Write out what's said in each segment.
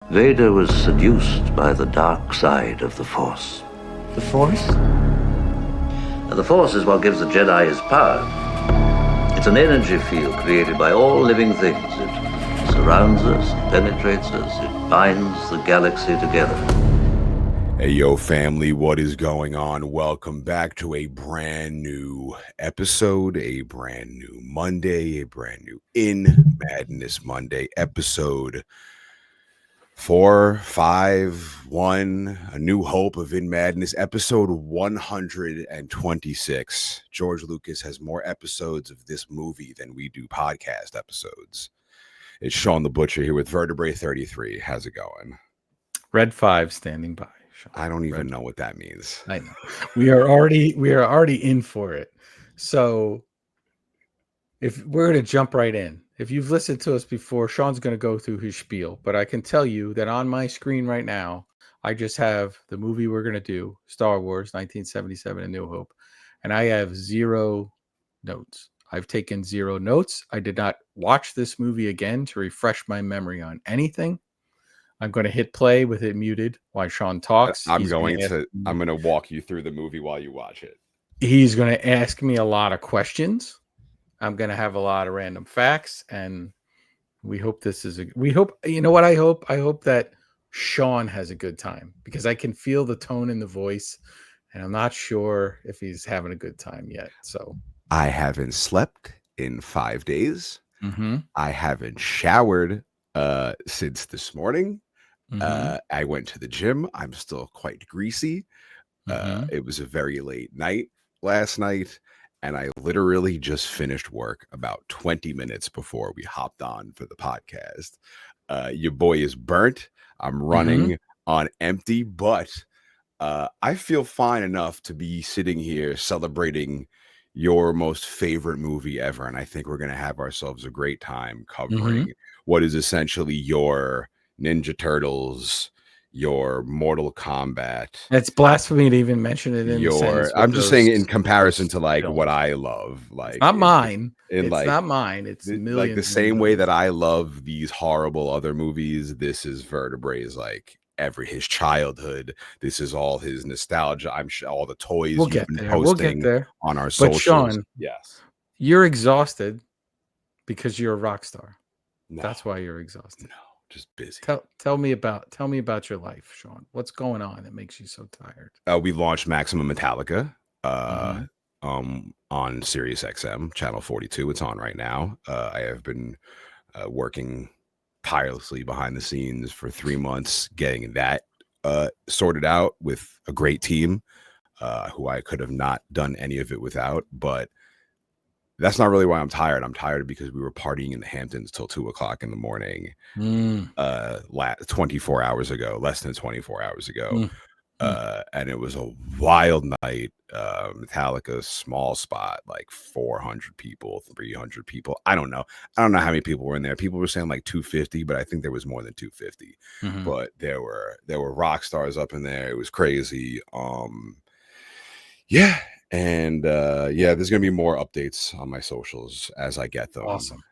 Vader was seduced by the dark side of the Force. The Force? And the Force is what gives the Jedi his power. It's an energy field created by all living things. It surrounds us, penetrates us, it binds the galaxy together. Hey, yo, family, what is going on? Welcome back to a brand new episode, a brand new Monday, a brand new In Madness Monday episode 4, 5, 1, A New Hope of In Madness, episode 126. George Lucas has more episodes of this movie than we do podcast episodes. It's Shawn the Butcher here with Vertebrae33. How's it going? Red 5 standing by. Shawn. I don't even know what that means. I know. We are already in for it. So if we're going to jump right in. If you've listened to us before, Shawn's going to go through his spiel, but I can tell you that on my screen right now, I just have the movie we're going to do, Star Wars 1977 A New Hope, and I have 0 notes. I've taken 0 notes. I did not watch this movie again to refresh my memory on anything. I'm going to hit play with it muted while Shawn talks. I'm going to walk you through the movie while you watch it. He's going to ask me a lot of questions. I'm going to have a lot of random facts, and we hope you know what I hope? I hope that Shawn has a good time, because I can feel the tone in the voice, and I'm not sure if he's having a good time yet. So I haven't slept in 5 days. Mm-hmm. I haven't showered since this morning. Mm-hmm. I went to the gym. I'm still quite greasy. Mm-hmm. It was a very late night last night, and I literally just finished work about 20 minutes before we hopped on for the podcast. Your boy is burnt. I'm running on empty, but I feel fine enough to be sitting here celebrating your most favorite movie ever. And I think we're going to have ourselves a great time covering what is essentially your Ninja Turtles, your Mortal Kombat. It's blasphemy to even mention it in the sentence. I'm just saying in comparison to like films. What I love. Like, not mine. It's like, not mine. It's millions. Like the same way that I love these horrible other movies, this is Vertebrae's like his childhood. This is all his nostalgia. I'm sure all the toys we'll get there on our socials. But Shawn, yes, you're exhausted because you're a rock star. No. That's why you're exhausted. No, just busy. Tell me about your life, Shawn. What's going on that makes you so tired? We launched Maximum Metallica on Sirius XM channel 42. It's on right now. I have been working tirelessly behind the scenes for 3 months, getting that sorted out with a great team who I could have not done any of it without. But that's not really why I'm tired. I'm tired because we were partying in the Hamptons till 2:00 in the morning, 24 hours ago, less than 24 hours ago. And it was a wild night. Metallica's small spot, like 400 people, 300 people. I don't know how many people were in there. People were saying like 250, but I think there was more than 250. But there were rock stars up in there. It was crazy. Yeah. And there's gonna be more updates on my socials as I get them. Awesome.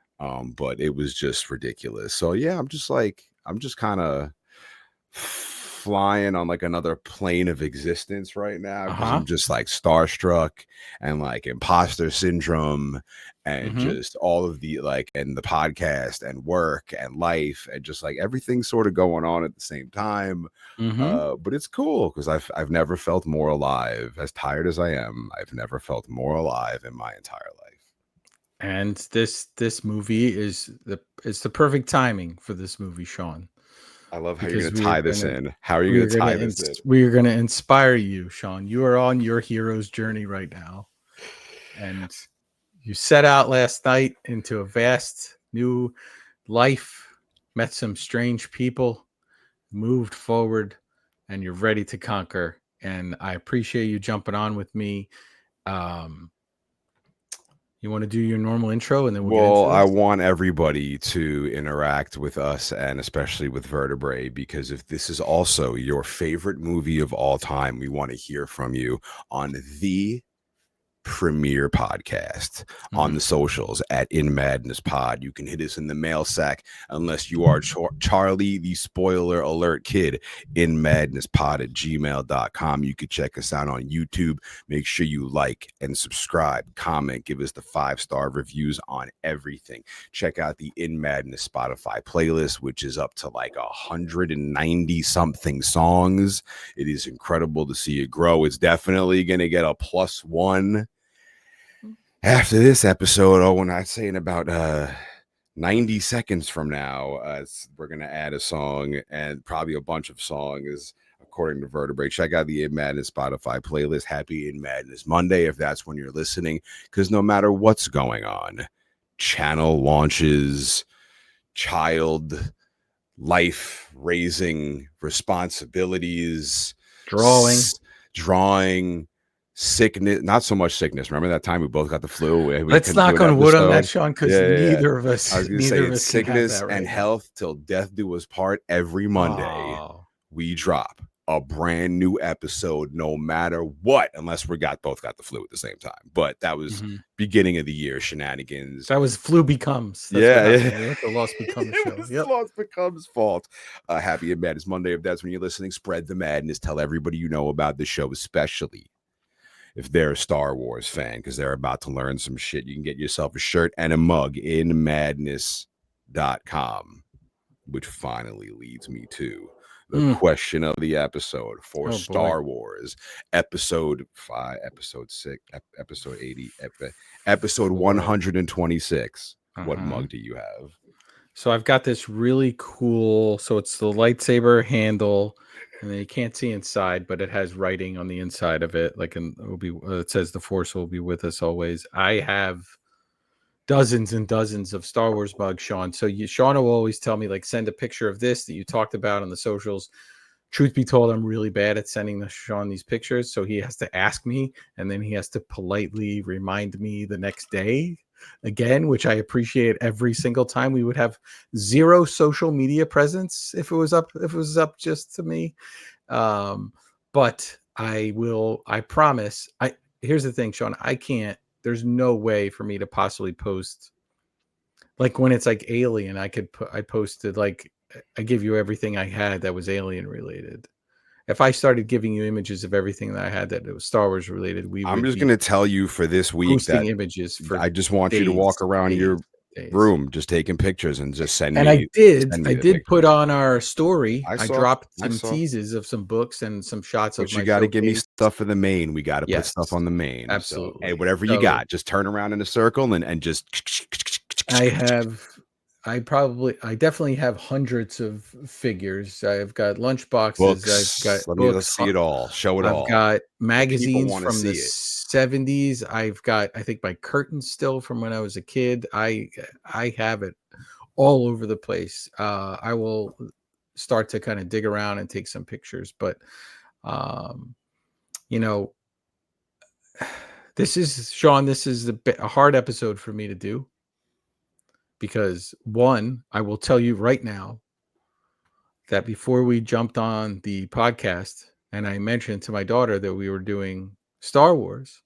But it was just ridiculous. So yeah, I'm just kind of flying on like another plane of existence right now, because I'm just like starstruck and like imposter syndrome and just all of the like, and the podcast and work and life and just like everything sort of going on at the same time. But it's cool because I've never felt more alive. As tired as I am, I've never felt more alive in my entire life. And this movie is the perfect timing for this movie, Shawn. I love how you're going to tie this in. How are you going to tie this in? We're going to inspire you, Shawn. You are on your hero's journey right now. And you set out last night into a vast new life, met some strange people, moved forward, and you're ready to conquer. And I appreciate you jumping on with me. You want to do your normal intro and then we'll get into this? I want everybody to interact with us and especially with Vertebrae, because if this is also your favorite movie of all time, we want to hear from you on the premier podcast on the socials at In Madness Pod. You can hit us in the mail sack unless you are Charlie the spoiler alert kid. inmadnesspod@gmail.com. You can check us out on YouTube. Make sure you like and subscribe, comment, give us the 5-star reviews on everything. Check out the In Madness Spotify playlist, which is up to like 190 something songs. It is incredible to see it grow. It's definitely going to get a +1 after this episode. Oh, when I say in about 90 seconds from now, we're going to add a song and probably a bunch of songs according to Vertebrae. Check out the In Madness Spotify playlist. Happy In Madness Monday if that's when you're listening, because no matter what's going on, channel launches, child life raising responsibilities, drawing, sickness, not so much sickness. Remember that time we both got the flu? Let's knock on wood on that, Shawn, because neither of us. I was going to say it's sickness and health till death do us part. Every Monday we drop a brand new episode, no matter what, unless we both got the flu at the same time. But that was beginning of the year shenanigans. That was Flu Becomes. That's the Lost Becomes show. The Lost Becomes fault. Happy and Madness Monday. If that's when you're listening, spread the madness. Tell everybody you know about the show, especially if they're a Star Wars fan, because they're about to learn some shit. You can get yourself a shirt and a mug in madness.com, which finally leads me to the question of the episode for Star Wars, episode 5, episode 6, episode 80, episode 126. What mug do you have? So I've got this really cool, so it's the lightsaber handle, and then you can't see inside, but it has writing on the inside of it. It says the Force will be with us always. I have dozens and dozens of Star Wars mugs, Shawn. So Shawn will always tell me, like, send a picture of this that you talked about on the socials. Truth be told, I'm really bad at sending Shawn these pictures. So he has to ask me, and then he has to politely remind me the next day again, which I appreciate every single time. We would have zero social media presence if it was up just to me. But I promise. Here's the thing, Shawn, there's no way for me to possibly post, like, when it's like Alien. I posted, like, I give you everything I had that was Alien related. If I started giving you images of everything that I had that was Star Wars related, I'm just going to tell you for this week that images. I just want you to walk around your room, just taking pictures and just send me. And I did put on our story. I dropped some teases of some books and some shots of. But you got to give me stuff for the main. We got to put stuff on the main. Absolutely. So, hey, whatever you got, just turn around in a circle and just. I definitely have hundreds of figures. I've got lunch boxes. I've got books. Let's see it all. Show it all. I've got magazines from the 70s. I've got, I think, my curtains still from when I was a kid. I have it all over the place. I will start to kind of dig around and take some pictures. But, this is, Shawn, this is a hard episode for me to do. Because, one, I will tell you right now that before we jumped on the podcast and I mentioned to my daughter that we were doing Star Wars,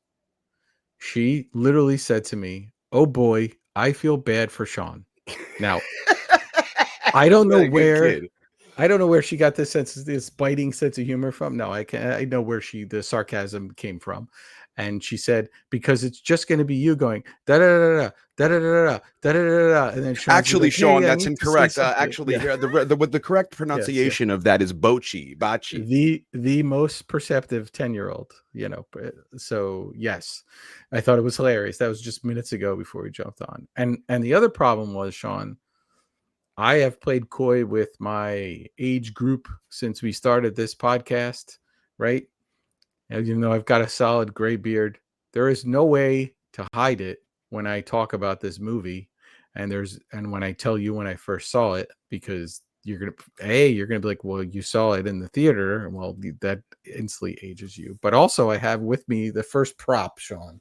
she literally said to me, "Oh boy, I feel bad for Shawn." Now, I don't know where she got this biting sense of humor from. No, I know where the sarcasm came from. And she said, because it's just going to be you going da da da da da da da da da da, and then actually, Shawn, that's incorrect. Actually, the correct pronunciation of that is bachi. The most perceptive 10-year-old, So yes, I thought it was hilarious. That was just minutes ago before we jumped on. And the other problem was, Shawn, I have played coy with my age group since we started this podcast, right? Even though I've got a solid gray beard, there is no way to hide it when I talk about this movie, and when I tell you when I first saw it, because you're gonna be like, well, you saw it in the theater, and well, that instantly ages you. But also, I have with me the first prop, Shawn.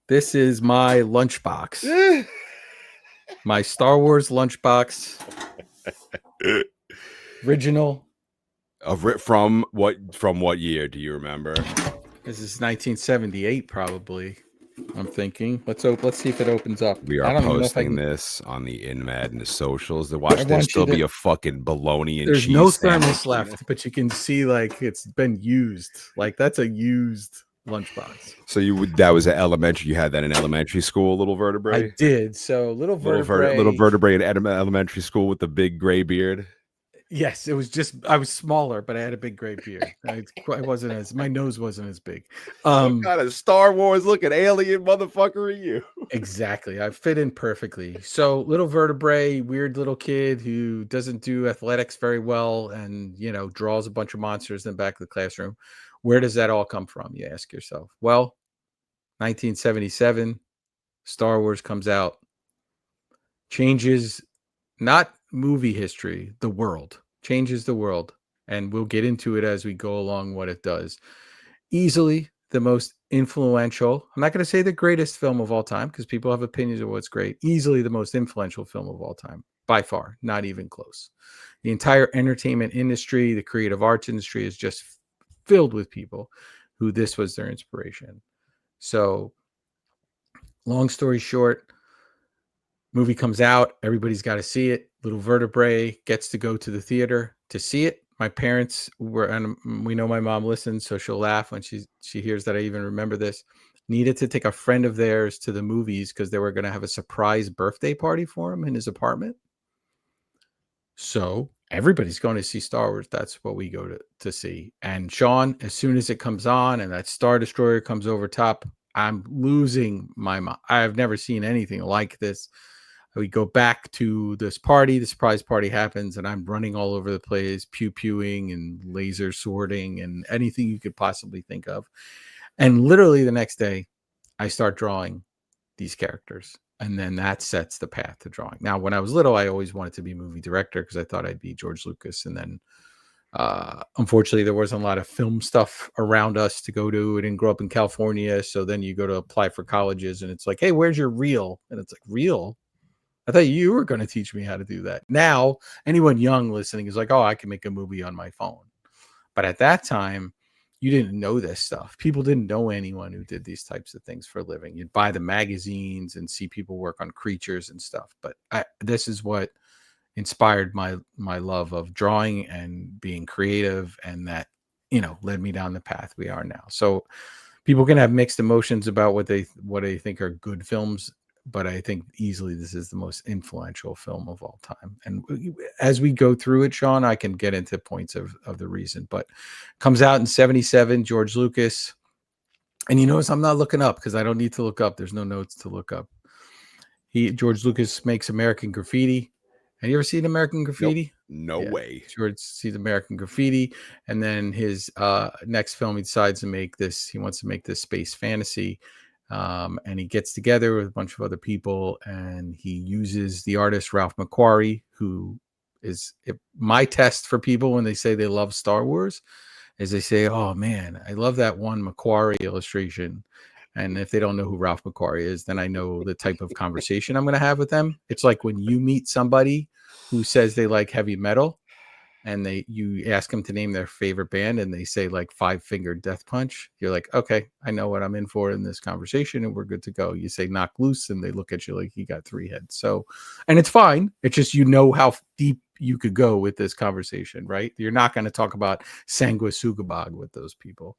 This is my lunchbox, my Star Wars lunchbox, original. From what year do you remember? This is 1978, probably. I'm thinking. Let's see if it opens up. We I are don't even know if I posting can. this on the InMad and the socials. To I watch there want you still be to. a fucking bologna and There's no cheese thermos sandwich in it. left, but you can see like it's been used. Like that's a used lunchbox. So that was an elementary. You had that in elementary school, little I vertebrae, did. So little little vertebrae. vertebrae in elementary school with the big gray beard. Yes, it was just I was smaller, but I had a big gray beard. I wasn't as my nose wasn't as big. What kind of Star Wars looking alien motherfucker are you? Exactly. I fit in perfectly. So little vertebrae, weird little kid who doesn't do athletics very well and, draws a bunch of monsters in the back of the classroom. Where does that all come from? You ask yourself. Well, 1977, Star Wars comes out, changes not movie history, the world, changes the world. And we'll get into it as we go along what it does. Easily the most influential. I'm not going to say the greatest film of all time because people have opinions of what's great. Easily the most influential film of all time, by far, not even close. The entire entertainment industry, the creative arts industry is just filled with people who this was their inspiration. So, long story short, movie comes out, everybody's got to see it. Little vertebrae gets to go to the theater to see it. My parents were, and we know my mom listens, so she'll laugh when she hears that I even remember this. Needed to take a friend of theirs to the movies because they were going to have a surprise birthday party for him in his apartment. So everybody's going to see Star Wars. That's what we go to see. And Shawn, as soon as it comes on and that Star Destroyer comes over top, I'm losing my mind. I've never seen anything like this. We go back to this party. The surprise party happens, and I'm running all over the place, pew-pewing and laser sorting and anything you could possibly think of. And literally the next day, I start drawing these characters. And then that sets the path to drawing. Now, when I was little, I always wanted to be movie director because I thought I'd be George Lucas. And then, unfortunately, there wasn't a lot of film stuff around us to go to. I didn't grow up in California. So then you go to apply for colleges, and it's like, hey, where's your reel? And it's like, reel? I thought you were going to teach me how to do that. Now, anyone young listening is like, oh, I can make a movie on my phone. But at that time, you didn't know this stuff. People didn't know anyone who did these types of things for a living. You'd buy the magazines and see people work on creatures and stuff. But this is what inspired my love of drawing and being creative, and that, led me down the path we are now. So people can have mixed emotions about what they think are good films, but I think easily this is the most influential film of all time. And as we go through it, Shawn, I can get into points of the reason, but comes out in 77, George Lucas. And you notice I'm not looking up because I don't need to look up. There's no notes to look up. George Lucas makes American Graffiti. Have you ever seen American Graffiti? Nope. No way. George sees American Graffiti, and then his next film, he decides to make this. He wants to make this space fantasy, and he gets together with a bunch of other people, and he uses the artist Ralph McQuarrie, who is my test for people when they say they love Star Wars, is they say, "Oh man, I love that one McQuarrie illustration." And if they don't know who Ralph McQuarrie is, then I know the type of conversation I'm going to have with them. It's like when you meet somebody who says they like heavy metal, and you ask them to name their favorite band, and they say like Five Finger Death Punch. You're like, okay, I know what I'm in for in this conversation, and we're good to go. You say Knock Loose, and they look at you like you got three heads. So, and it's fine. It's just, how deep you could go with this conversation, right? You're not going to talk about Sanguisugabog with those people.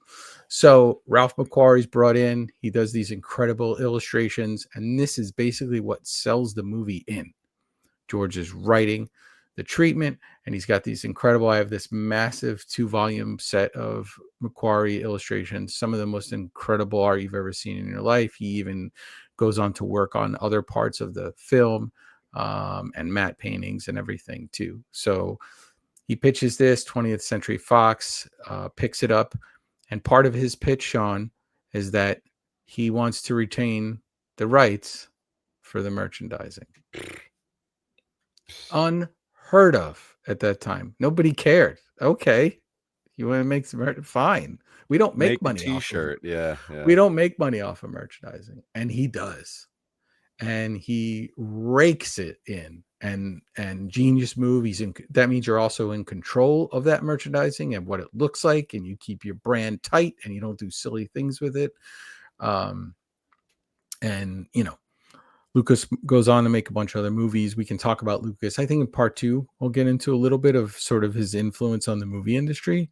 So Ralph McQuarrie's brought in. He does these incredible illustrations, and this is basically what sells the movie in. George is writing the treatment, and he's got these incredible, I have this massive 2-volume set of McQuarrie illustrations, some of the most incredible art you've ever seen in your life. He even goes on to work on other parts of the film, and matte paintings and everything too. So he pitches this. 20th Century Fox picks it up, and part of his pitch, Shawn, is that he wants to retain the rights for the merchandising. Unheard of at that time. Nobody cared. Okay, you want to make some fine. We don't make money T-shirt. Yeah. We don't make money off of merchandising, and he does, and he rakes it in. and genius move. That means you're also in control of that merchandising and what it looks like, and you keep your brand tight and you don't do silly things with it. And Lucas goes on to make a bunch of other movies. We can talk about Lucas. I think in part 2 we'll get into a little bit of sort of his influence on the movie industry.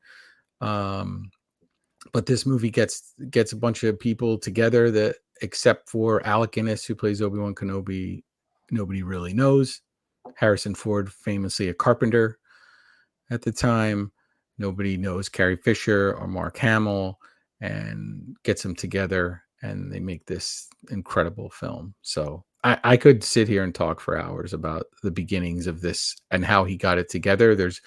But this movie gets a bunch of people together that, except for Alec Guinness, who plays Obi-Wan Kenobi, nobody really knows. Harrison Ford, famously a carpenter at the time. Nobody knows Carrie Fisher or Mark Hamill, and gets them together and they make this incredible film. So I could sit here and talk for hours about the beginnings of this and how he got it together. There's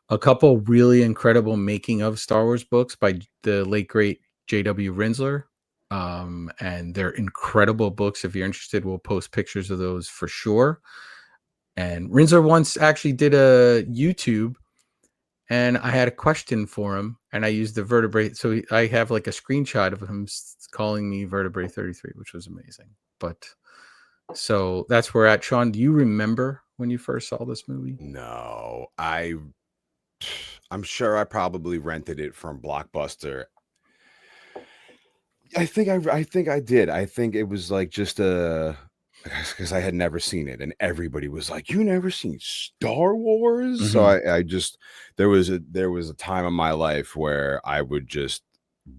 a couple really incredible making of Star Wars books by the late great J.W. Rinsler. And they're incredible books. If you're interested, we'll post pictures of those for sure. And Rinsler once actually did a YouTube, and I had a question for him, and I used the Vertebrae. So I have like a screenshot of him calling me Vertebrae33, which was amazing. But so that's where we're at. Shawn, do you remember when you first saw this movie? No, I'm sure I probably rented it from Blockbuster. I think I did. I think it was like just because I had never seen it, and everybody was like, "You never seen Star Wars?" Mm-hmm. So I just there was a time in my life where I would just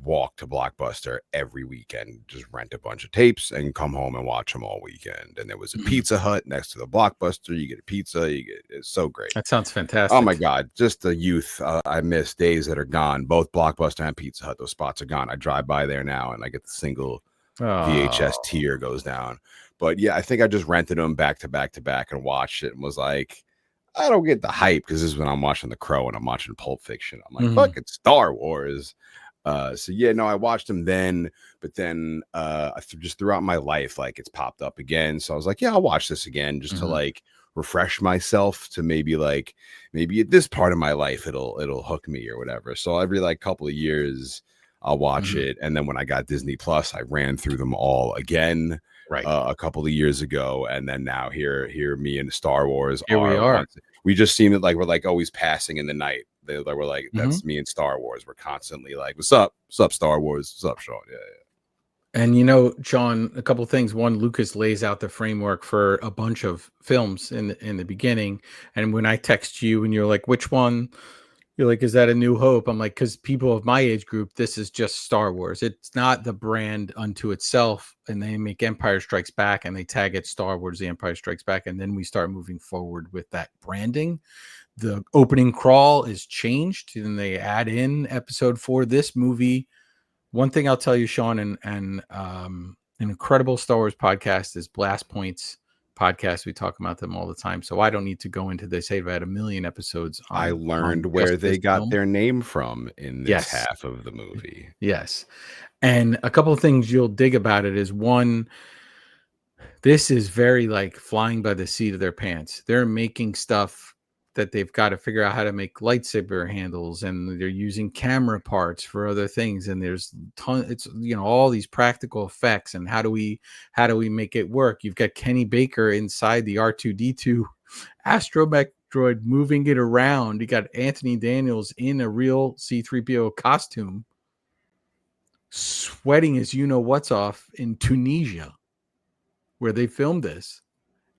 walk to Blockbuster every weekend, just rent a bunch of tapes and come home and watch them all weekend. And there was a Pizza Hut next to the Blockbuster. You get a pizza. It's so great. That sounds fantastic. Oh my God, just the youth. I miss days that are gone. Both Blockbuster and Pizza Hut, those spots are gone. I drive by there now and I get the single VHS tier goes down. But yeah, I think I just rented them back to back to back and watched it and was like, I don't get the hype, because this is when I'm watching The Crow and I'm watching Pulp Fiction. I'm like, fuck, it's Star Wars. So yeah, no, I watched them then, but then just throughout my life, like it's popped up again. So I was like, yeah, I'll watch this again just to like refresh myself, to maybe at this part of my life it'll hook me or whatever. So every like couple of years I'll watch it. And then when I got Disney Plus, I ran through them all again a couple of years ago. And then now here me and Star Wars we are. We just seem like we're like always passing in the night. We're like, that's me and Star Wars. We're constantly like, what's up? What's up, Star Wars? What's up, Shawn? Yeah. And John, a couple of things. One, Lucas lays out the framework for a bunch of films in the beginning. And when I text you and you're like, which one? You're like, is that A New Hope? I'm like, because people of my age group, this is just Star Wars. It's not the brand unto itself. And they make Empire Strikes Back and they tag it Star Wars, The Empire Strikes Back. And then we start moving forward with that branding. The opening crawl is changed and they add in episode 4. This movie, one thing I'll tell you, Shawn, and an incredible Star Wars podcast is Blast Points podcast. We talk about them all the time, so I don't need to go into this. They've had a million episodes. I learned where they got their name from in this half of the movie. Yes. And a couple of things you'll dig about it is, one, this is very like flying by the seat of their pants. They're making stuff that they've got to figure out how to make lightsaber handles, and they're using camera parts for other things. And there's it's all these practical effects, and how do we make it work? You've got Kenny Baker inside the R2D2 astromech droid moving it around. You got Anthony Daniels in a real C-3PO costume, sweating his what's off in Tunisia, where they filmed this.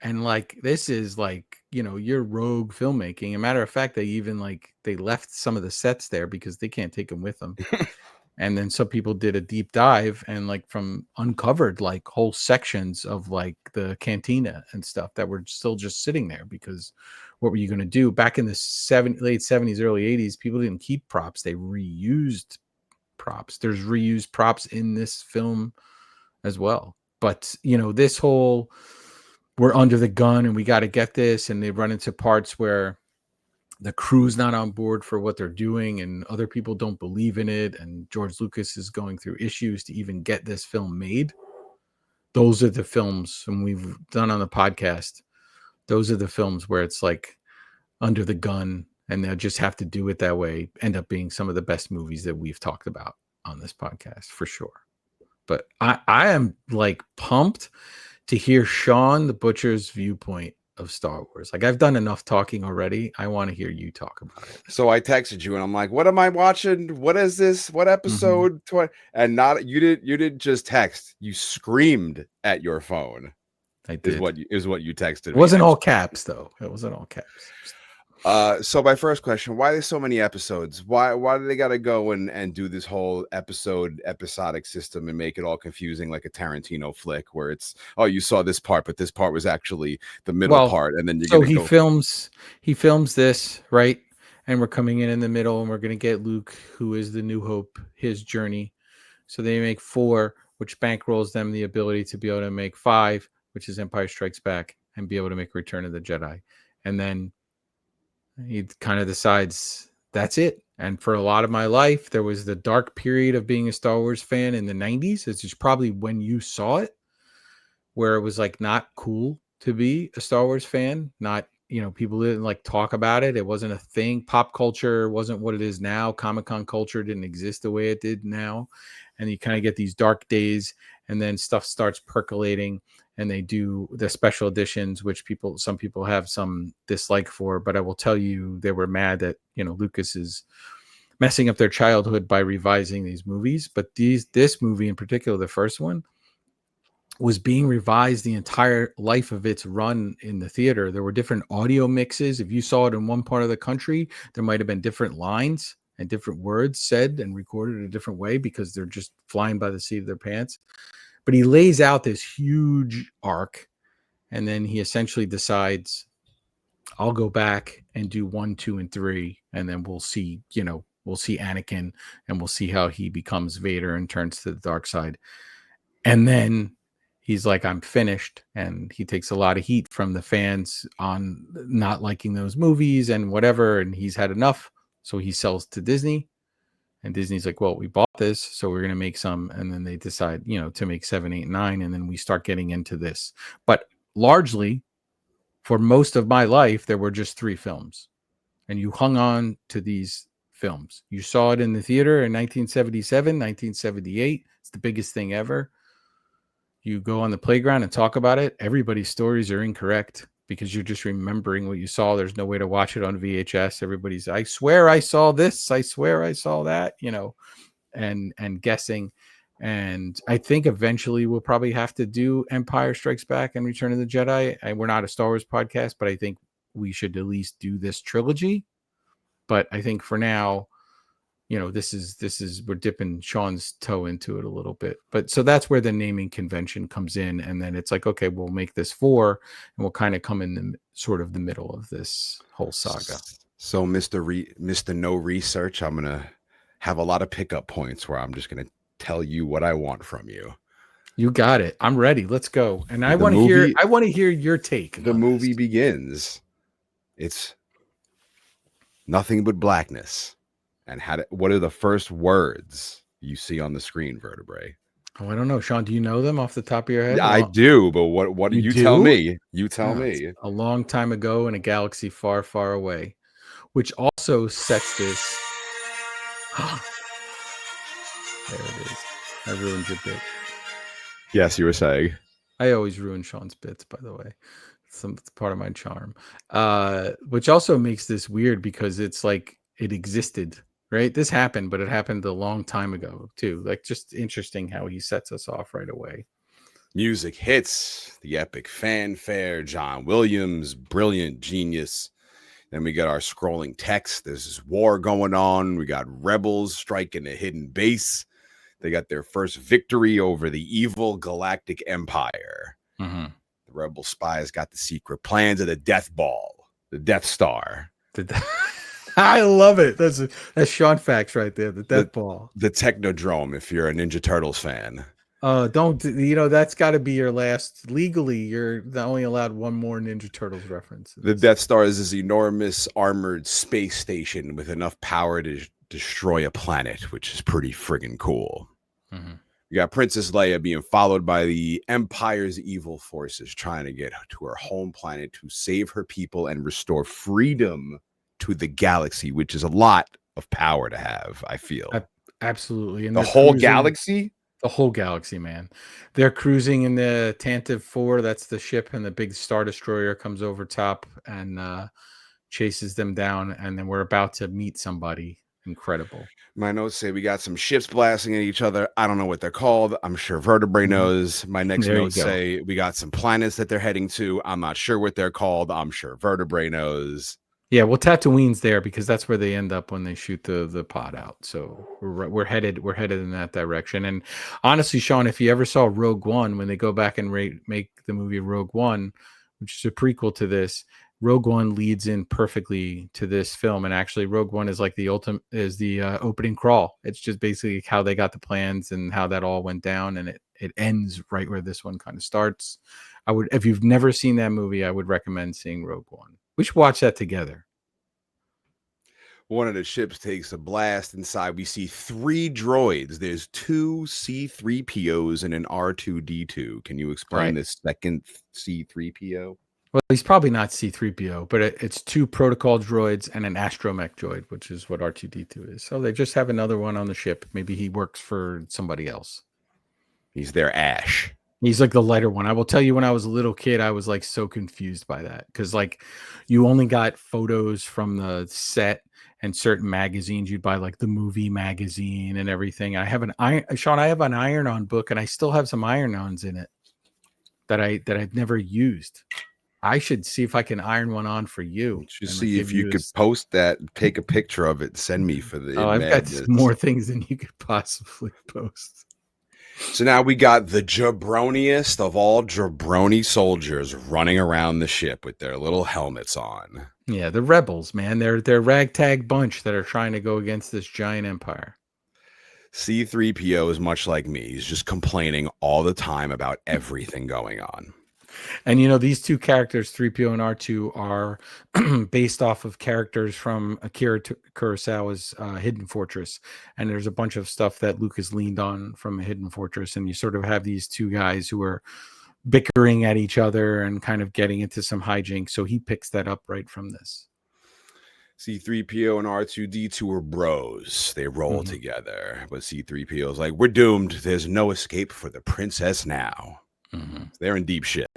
And like, this is like, your rogue filmmaking. As a matter of fact, they even they left some of the sets there because they can't take them with them. And then some people did a deep dive and uncovered whole sections of the cantina and stuff that were still just sitting there, because what were you going to do? Back in the late 70s, early 80s, people didn't keep props. They reused props. There's reused props in this film as well. But, this whole, we're under the gun and we got to get this. And they run into parts where the crew's not on board for what they're doing and other people don't believe in it. And George Lucas is going through issues to even get this film made. Those are the films, and we've done on the podcast, those are the films where it's like under the gun and they'll just have to do it that way, end up being some of the best movies that we've talked about on this podcast for sure. But I am pumped to hear Shawn the Butcher's viewpoint of Star Wars. Like, I've done enough talking already. I want to hear you talk about it. So I texted you and I'm like, what am I watching? What is this? What episode? And not you didn't just text. You screamed at your phone. I did. Is what you texted me. It wasn't all caps though. It wasn't all caps. So my first question, why there's so many episodes? Why do they gotta go and do this whole episodic system and make it all confusing like a Tarantino flick where it's, oh, you saw this part, but this part was actually the middle part, and then he films this, right? And we're coming in the middle, and we're gonna get Luke, who is the New Hope, his journey. So they make 4, which bankrolls them the ability to be able to make 5, which is Empire Strikes Back, and be able to make Return of the Jedi. And then he kind of decides that's it. And for a lot of my life, there was the dark period of being a Star Wars fan in the 90s. It's just probably when you saw it, where it was like not cool to be a Star Wars fan. Not, people didn't like talk about it. It wasn't a thing. Pop culture wasn't what it is now. Comic-Con culture didn't exist the way it did now. And you kind of get these dark days, and then stuff starts percolating, and they do the special editions, which some people have some dislike for, but I will tell you, they were mad that, Lucas is messing up their childhood by revising these movies. But this movie in particular, the first one, was being revised the entire life of its run in the theater. There were different audio mixes. If you saw it in one part of the country, there might have been different lines and different words said and recorded a different way because they're just flying by the seat of their pants. But he lays out this huge arc, and then he essentially decides, I'll go back and do 1, 2, and 3, and then we'll see Anakin, and we'll see how he becomes Vader and turns to the dark side. And then he's like, I'm finished. And he takes a lot of heat from the fans on not liking those movies and whatever. And he's had enough. So he sells to Disney. And Disney's like, well, we bought this, so we're going to make some. And then they decide, to make 7, 8, 9. And then we start getting into this. But largely, for most of my life, there were just 3 films. And you hung on to these films. You saw it in the theater in 1977, 1978. It's the biggest thing ever. You go on the playground and talk about it. Everybody's stories are incorrect because you're just remembering what you saw. There's no way to watch it on VHS. Everybody's, I swear I saw this. I swear I saw that, and guessing. And I think eventually we'll probably have to do Empire Strikes Back and Return of the Jedi. We're not a Star Wars podcast, but I think we should at least do this trilogy. But I think for now, this is we're dipping Shawn's toe into it a little bit. But so that's where the naming convention comes in. And then it's like, okay, we'll make this 4, and we'll kind of come in the sort of the middle of this whole saga. So Mr. No Research, I'm going to have a lot of pickup points where I'm just going to tell you what I want from you. You got it. I'm ready. Let's go. And I want to hear your take. The movie begins. It's nothing but blackness. And what are the first words you see on the screen, Vertebrae? Oh, I don't know. Shawn, do you know them off the top of your head? I do, but what do you tell me? You tell me. A long time ago in a galaxy far, far away, which also sets this. There it is. I ruined your bit. Yes, you were saying. I always ruin Shawn's bits, by the way. It's part of my charm. Which also makes this weird because it's like it existed. Right, this happened, but it happened a long time ago too. Like, just interesting how he sets us off right away. Music hits, the epic fanfare, John Williams, brilliant genius. Then we got our scrolling text. There's this war going on. We got rebels striking a hidden base. They got their first victory over the evil galactic empire. Mm-hmm. The rebel spies got the secret plans of the Death Ball, the Death Star. I love it. That's Shawn facts right there. The Death Ball. The Technodrome, if you're a Ninja Turtles fan. That's got to be your last. Legally, you're only allowed one more Ninja Turtles reference. The Death Star is this enormous armored space station with enough power to destroy a planet, which is pretty friggin' cool. Mm-hmm. You got Princess Leia being followed by the Empire's evil forces trying to get to her home planet to save her people and restore freedom to the galaxy, which is a lot of power to have, I feel. Absolutely. And the whole galaxy? The whole galaxy, man. They're cruising in the Tantive 4. That's the ship, and the big Star Destroyer comes over top and chases them down. And then we're about to meet somebody incredible. My notes say we got some ships blasting at each other. I don't know what they're called. I'm sure Vertebrae knows. My next There you notes go. say we got some planets that they're heading to. I'm not sure what they're called. I'm sure Vertebrae knows. Yeah, well, Tatooine's there because that's where they end up when they shoot the pod out. So we're headed in that direction. And honestly, Shawn, if you ever saw Rogue One, when they go back and make the movie Rogue One, which is a prequel to this, Rogue One leads in perfectly to this film. And actually, Rogue One is like the opening crawl. It's just basically how they got the plans and how that all went down, and it ends right where this one kind of starts. If you've never seen that movie, I would recommend seeing Rogue One. We should watch that together. One of the ships takes a blast. Inside, we see 3 droids. There's 2 C-3POs and an R2-D2. Can you explain the second C-3PO? Well, he's probably not C-3PO, but it's 2 protocol droids and an astromech droid, which is what R2-D2 is. So they just have another one on the ship. Maybe he works for somebody else. He's their Ash. He's like the lighter one. I will tell you, when I was a little kid, I was like so confused by that because like you only got photos from the set and certain magazines. You'd buy like the movie magazine and everything. I have Shawn, I have an iron-on book, and I still have some iron-ons in it that I've never used. I should see if I can iron one on for you. Just see if you could post that, take a picture of it, send me for the I've got more things than you could possibly post. So now we got the jabroniest of all jabroni soldiers running around the ship with their little helmets on. Yeah, the rebels, man. They're ragtag bunch that are trying to go against this giant empire. C-3PO is much like me. He's just complaining all the time about everything going on. And you know, these 2 characters, 3PO and R2, are based off of characters from Akira Kurosawa's Hidden Fortress. And there's a bunch of stuff that Lucas leaned on from Hidden Fortress. And you sort of have these 2 guys who are bickering at each other and kind of getting into some hijinks. So he picks that up right from this. C-3PO and R2-D2 are bros. They roll together. But C-3PO is like, we're doomed. There's no escape for the princess now. They're in deep shit.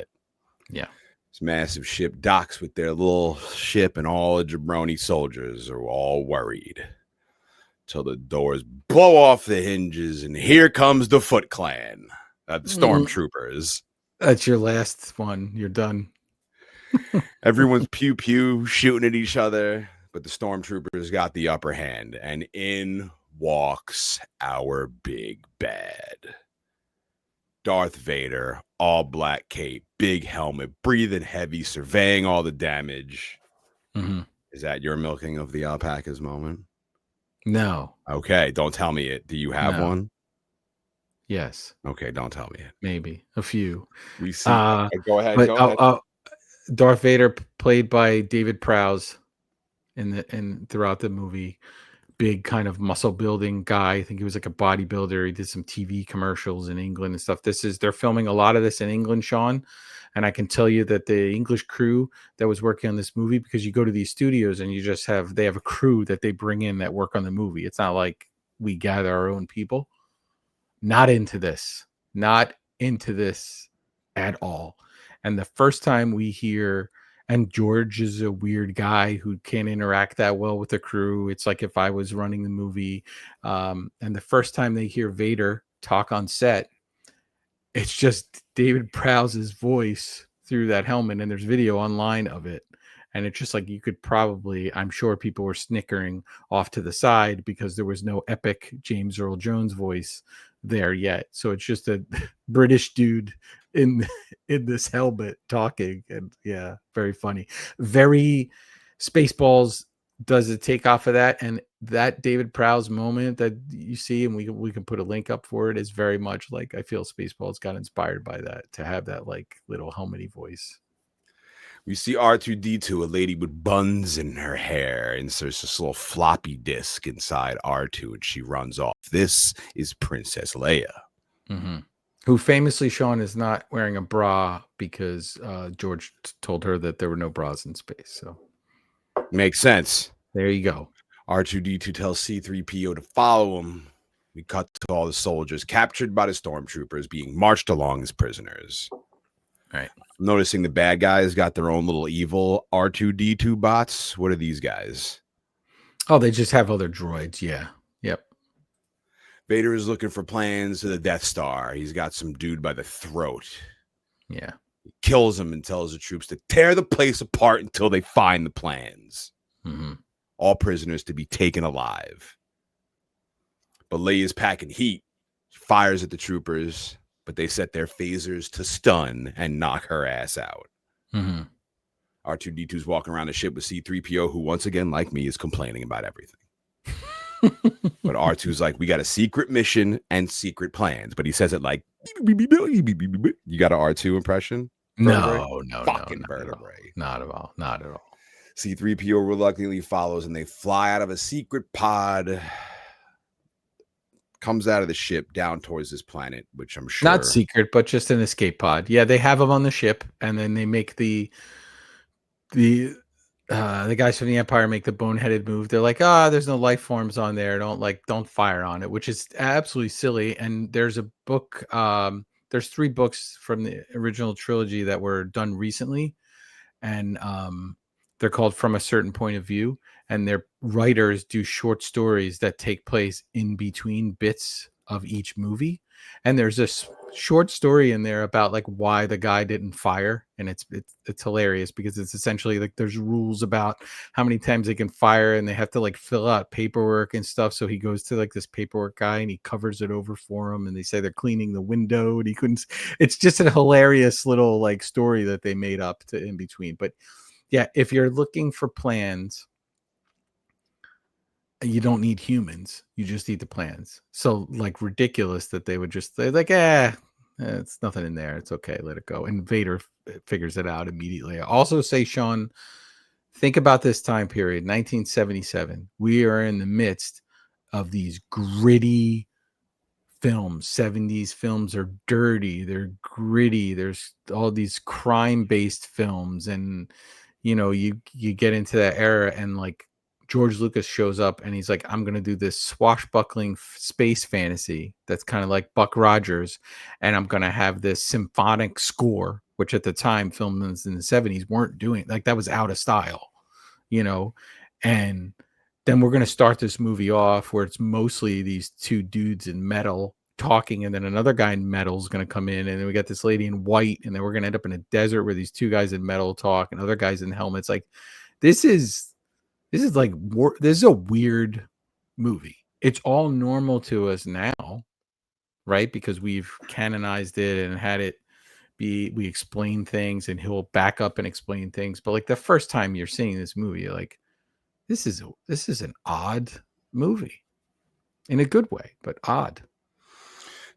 Yeah. This massive ship docks with their little ship, and all the jabroni soldiers are all worried. Till the doors blow off the hinges, and here comes the Foot Clan. The stormtroopers. That's your last one. You're done. Everyone's pew-pew shooting at each other, but the stormtroopers got the upper hand, and in walks our big bad. Darth Vader, all black cape, big helmet, breathing heavy, surveying all the damage. Is that your milking of the alpacas moment? No. Okay, don't tell me it. Do you have one? Yes. Okay, don't tell me it. Maybe a few. We see. Go ahead. Darth Vader, played by David Prowse, throughout the movie. Big kind of muscle building guy. I think he was like a bodybuilder. He did some TV commercials in England and stuff. They're filming a lot of this in England, Shawn. And I can tell you that the English crew that was working on this movie, because you go to these studios and they have a crew that they bring in that work on the movie. It's not like we gather our own people. Not into this at all. And the first time we hear, and George is a weird guy who can't interact that well with the crew. It's like if I was running the movie. And the first time they hear Vader talk on set, it's just David Prowse's voice through that helmet. And there's video online of it. And it's just like, you could probably, I'm sure people were snickering off to the side because there was no epic James Earl Jones voice there yet. So it's just a British dude in this helmet talking, and yeah, very funny. Very Spaceballs does a take off of that, and that David Prowse moment that you see, and we can put a link up for it, is very much like, I feel Spaceballs got inspired by that, to have that like little helmety voice. We see R2-D2, a lady with buns in her hair, and so there's this little floppy disk inside R2, and she runs off. This is Princess Leia. Who famously, Shawn, is not wearing a bra because George told her that there were no bras in space. So makes sense. There you go. R2-D2 tells C-3PO to follow him. We cut to all the soldiers captured by the stormtroopers being marched along as prisoners. Right. Noticing the bad guys got their own little evil R2-D2 bots. What are these guys? Oh, they just have other droids. Yeah. Yep. Vader is looking for plans to the Death Star. He's got some dude by the throat. Yeah. He kills him and tells the troops to tear the place apart until they find the plans. Mm-hmm. All prisoners to be taken alive. But Leia's packing heat. She fires at the troopers, but they set their phasers to stun and knock her ass out. Mm-hmm. R2-D2's walking around the ship with C-3PO, who once again, like me, is complaining about everything. But R2's like, we got a secret mission and secret plans. But he says it like, you got an R2 impression? Vertebrae? No. Fucking Not Vertebrae. Not at all. Not at all. C-3PO reluctantly follows, and they fly out of a secret pod. Comes out of the ship down towards this planet, which I'm sure... Not secret, but just an escape pod. Yeah, they have them on the ship, and then they make the guys from the Empire make the boneheaded move. They're like, there's no life forms on there. Don't fire on it, which is absolutely silly. And there's a book. There's 3 books from the original trilogy that were done recently, and they're called From a Certain Point of View. And their writers do short stories that take place in between bits of each movie. And there's this short story in there about like why the guy didn't fire. And it's hilarious because it's essentially like there's rules about how many times they can fire, and they have to like fill out paperwork and stuff. So he goes to like this paperwork guy and he covers it over for him. And they say they're cleaning the window and he couldn't. It's just a hilarious little like story that they made up to in between. But yeah, if you're looking for plans, you don't need humans. You just need the plans. So like ridiculous that they would just say like, it's nothing in there. It's okay. Let it go. And Vader figures it out immediately. I also say, Shawn, think about this time period, 1977. We are in the midst of these gritty films. 70s films are dirty. They're gritty. There's all these crime-based films. And, you get into that era, and like, George Lucas shows up and he's like, I'm going to do this swashbuckling space fantasy that's kind of like Buck Rogers. And I'm going to have this symphonic score, which at the time, films in the 70s weren't doing. Like, that was out of style, And then we're going to start this movie off where it's mostly these 2 dudes in metal talking. And then another guy in metal is going to come in. And then we got this lady in white. And then we're going to end up in a desert where these 2 guys in metal talk and other guys in helmets. Like, this is a weird movie. It's all normal to us now, right? Because we've canonized it and had it we explain things, and he'll back up and explain things. But like the first time you're seeing this movie, you're like, this is an odd movie in a good way, but odd.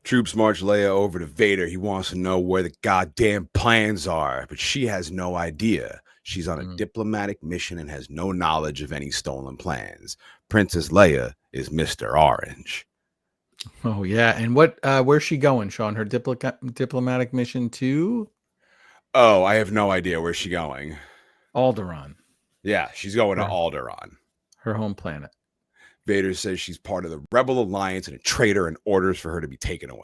Troops march Leia over to Vader. He wants to know where the goddamn plans are, but she has no idea. She's on a diplomatic mission and has no knowledge of any stolen plans. Princess Leia is Mr. Orange. Oh, yeah. And where's she going, Shawn? Her diplomatic mission to? Oh, I have no idea where she's going. Alderaan. Yeah, she's going to Alderaan. Her home planet. Vader says she's part of the Rebel Alliance and a traitor, and orders for her to be taken away.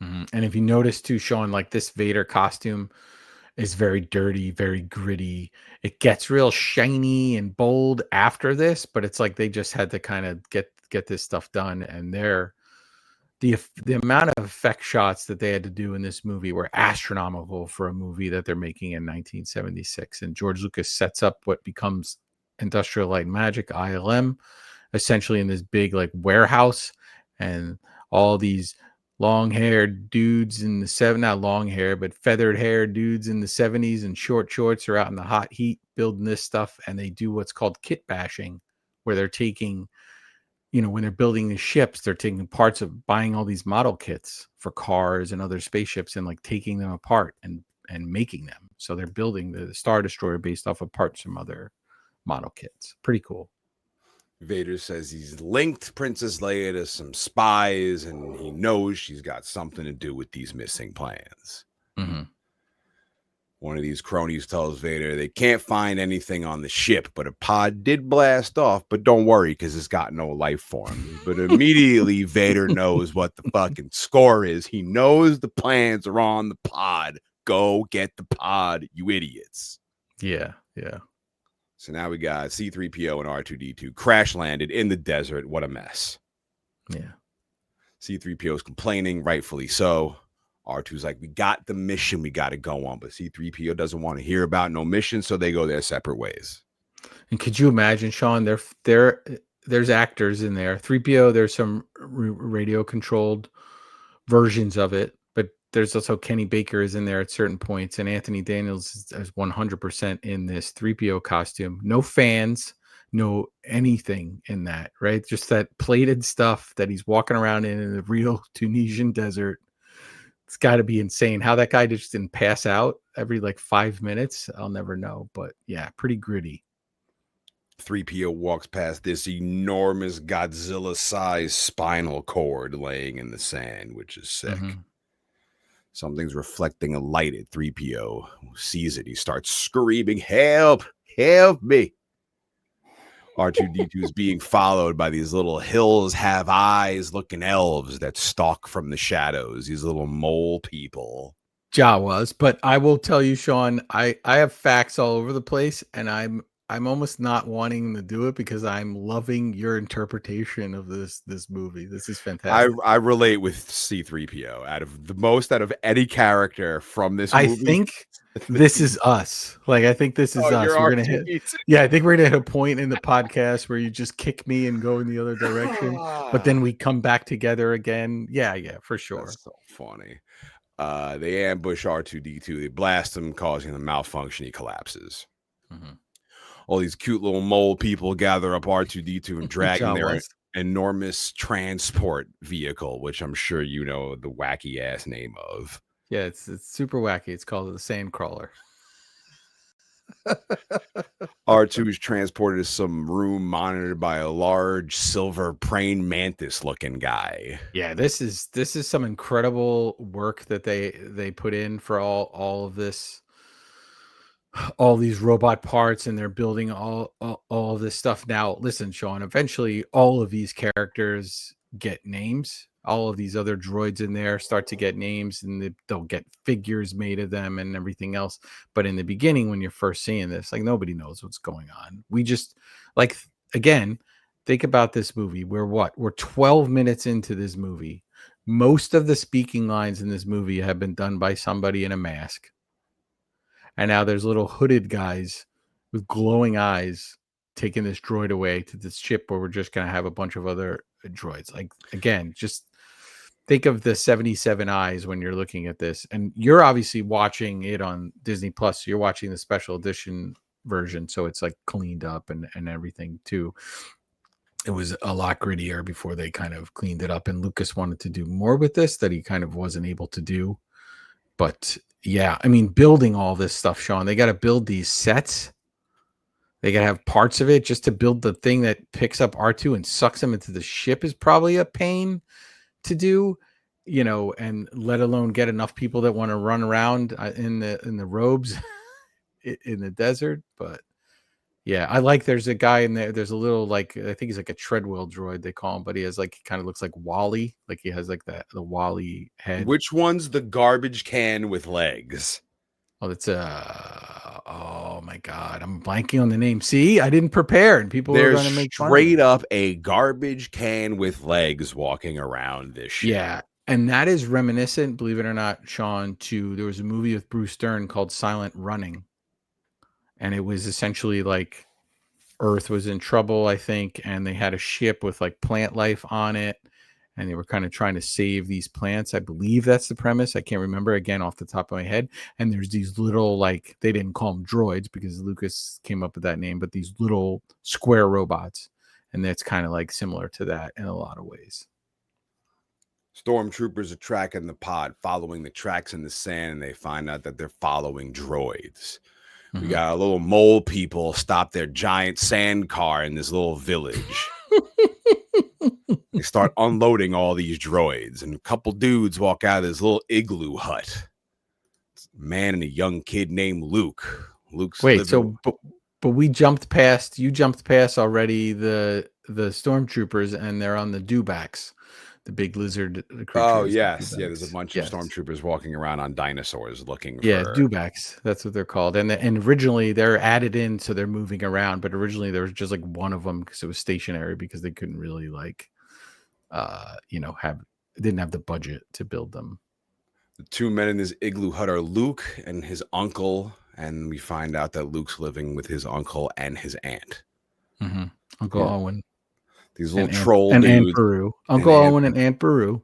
Mm-hmm. And if you notice too, Shawn, like this Vader costume is very dirty, very gritty. It gets real shiny and bold after this, but it's like they just had to kind of get this stuff done. And the amount of effect shots that they had to do in this movie were astronomical for a movie that they're making in 1976. And George Lucas sets up what becomes Industrial Light and Magic, ILM, essentially in this big like warehouse, and all these long-haired dudes in the not long hair, but feathered hair dudes in the 70s and short shorts are out in the hot heat building this stuff. And they do what's called kit bashing, where they're taking, when they're building the ships, they're taking parts of buying all these model kits for cars and other spaceships and like taking them apart and making them. So they're building the Star Destroyer based off of parts from other model kits. Pretty cool. Vader says he's linked Princess Leia to some spies, and he knows she's got something to do with these missing plans. Mm-hmm. One of these cronies tells Vader they can't find anything on the ship, but a pod did blast off. But don't worry, because it's got no life forms. But immediately Vader knows what the fucking score is. He knows the plans are on the pod. Go get the pod, you idiots. Yeah. So now we got C-3PO and R2-D2 crash landed in the desert. What a mess. Yeah. C-3PO is complaining, rightfully so. R2's like, we got the mission we got to go on, but C-3PO doesn't want to hear about no mission, so they go their separate ways. And could you imagine, Shawn? There's actors in there. 3PO, there's some radio controlled versions of it, but there's also Kenny Baker is in there at certain points, and Anthony Daniels is 100% in this 3PO costume. No fans, no anything in that, right? Just that plated stuff that he's walking around in the real Tunisian desert. It's got to be insane how that guy just didn't pass out every like 5 minutes. I'll never know, but yeah, pretty gritty. 3PO walks past this enormous Godzilla-sized spinal cord laying in the sand, which is sick. Mm-hmm. Something's reflecting a light at 3PO. Sees it. He starts screaming, help, help me. R2-D2 is being followed by these little hills have eyes looking elves that stalk from the shadows. These little mole people. Jawas, but I will tell you, Shawn, I have facts all over the place, and I'm almost not wanting to do it because I'm loving your interpretation of this movie. This is fantastic. I relate with C-3PO out of any character from this movie. I think this is us. Like, I think this is us. We're gonna hit. Yeah, I think we're gonna hit a point in the podcast where you just kick me and go in the other direction, but then we come back together again. Yeah, for sure. That's so funny. They ambush R2-D2. They blast him, causing him to malfunction. He collapses. Mm-hmm. All these cute little mole people gather up R2-D2 and drag him their enormous transport vehicle, which I'm sure you know the wacky ass name of. Yeah, it's super wacky. It's called the Sandcrawler. R2 is transported to some room monitored by a large silver praying mantis looking guy. Yeah, this is some incredible work that they put in for all of this, all these robot parts, and they're building all of this stuff. Now, listen, Shawn, eventually all of these characters get names. All of these other droids in there start to get names, and they'll get figures made of them and everything else. But in the beginning, when you're first seeing this, like, nobody knows what's going on. We just, like, again, think about this movie. We're 12 minutes into this movie. Most of the speaking lines in this movie have been done by somebody in a mask. And now there's little hooded guys with glowing eyes taking this droid away to this ship where we're just going to have a bunch of other droids. Like, again, just think of the 77 eyes when you're looking at this. And you're obviously watching it on Disney Plus. So you're watching the special edition version. So it's like cleaned up and everything too. It was a lot grittier before they kind of cleaned it up. And Lucas wanted to do more with this that he kind of wasn't able to do. But yeah, I mean, building all this stuff, Shawn, they got to build these sets. They got to have parts of it just to build the thing that picks up R2 and sucks him into the ship is probably a pain to do, and let alone get enough people that want to run around in the robes in the desert. But yeah, I like, there's a guy in there. There's a little, like, I think he's like a treadwheel droid, they call him, but he has like, kind of looks like Wally. Like he has like the Wally head. Which one's the garbage can with legs? Oh, that's oh my God, I'm blanking on the name. See, I didn't prepare, and people are going to make fun of me. Straight up a garbage can with legs walking around this shit. Yeah, and that is reminiscent, believe it or not, Shawn, to, there was a movie with Bruce Dern called Silent Running, and it was essentially like Earth was in trouble, I think, and they had a ship with like plant life on it, and they were kind of trying to save these plants. I believe that's the premise. I can't remember, again, off the top of my head. And there's these little, like, they didn't call them droids because Lucas came up with that name, but these little square robots. And that's kind of like similar to that in a lot of ways. Stormtroopers are tracking the pod, following the tracks in the sand, and they find out that they're following droids. Mm-hmm. We got a little mole people stop their giant sand car in this little village. They start unloading all these droids, and a couple dudes walk out of this little igloo hut. man and a young kid named Luke. Luke's Wait, living. so but we jumped past. You jumped past already the stormtroopers, and they're on the dewbacks, the big lizard creatures. Oh the yes, yeah. There's a dewbacks. bunch Yes. of stormtroopers walking around on dinosaurs looking Yeah, for. dewbacks. That's what they're called. And originally they're added in, so they're moving around. But originally there was just like one of them because it was stationary because they couldn't really didn't have the budget to build them. The two men in this igloo hut are Luke and his uncle, and we find out that Luke's living with his uncle and his aunt. Mm-hmm. Uncle Owen. These little and troll and Aunt dudes. Beru. Uncle Owen and Aunt Beru.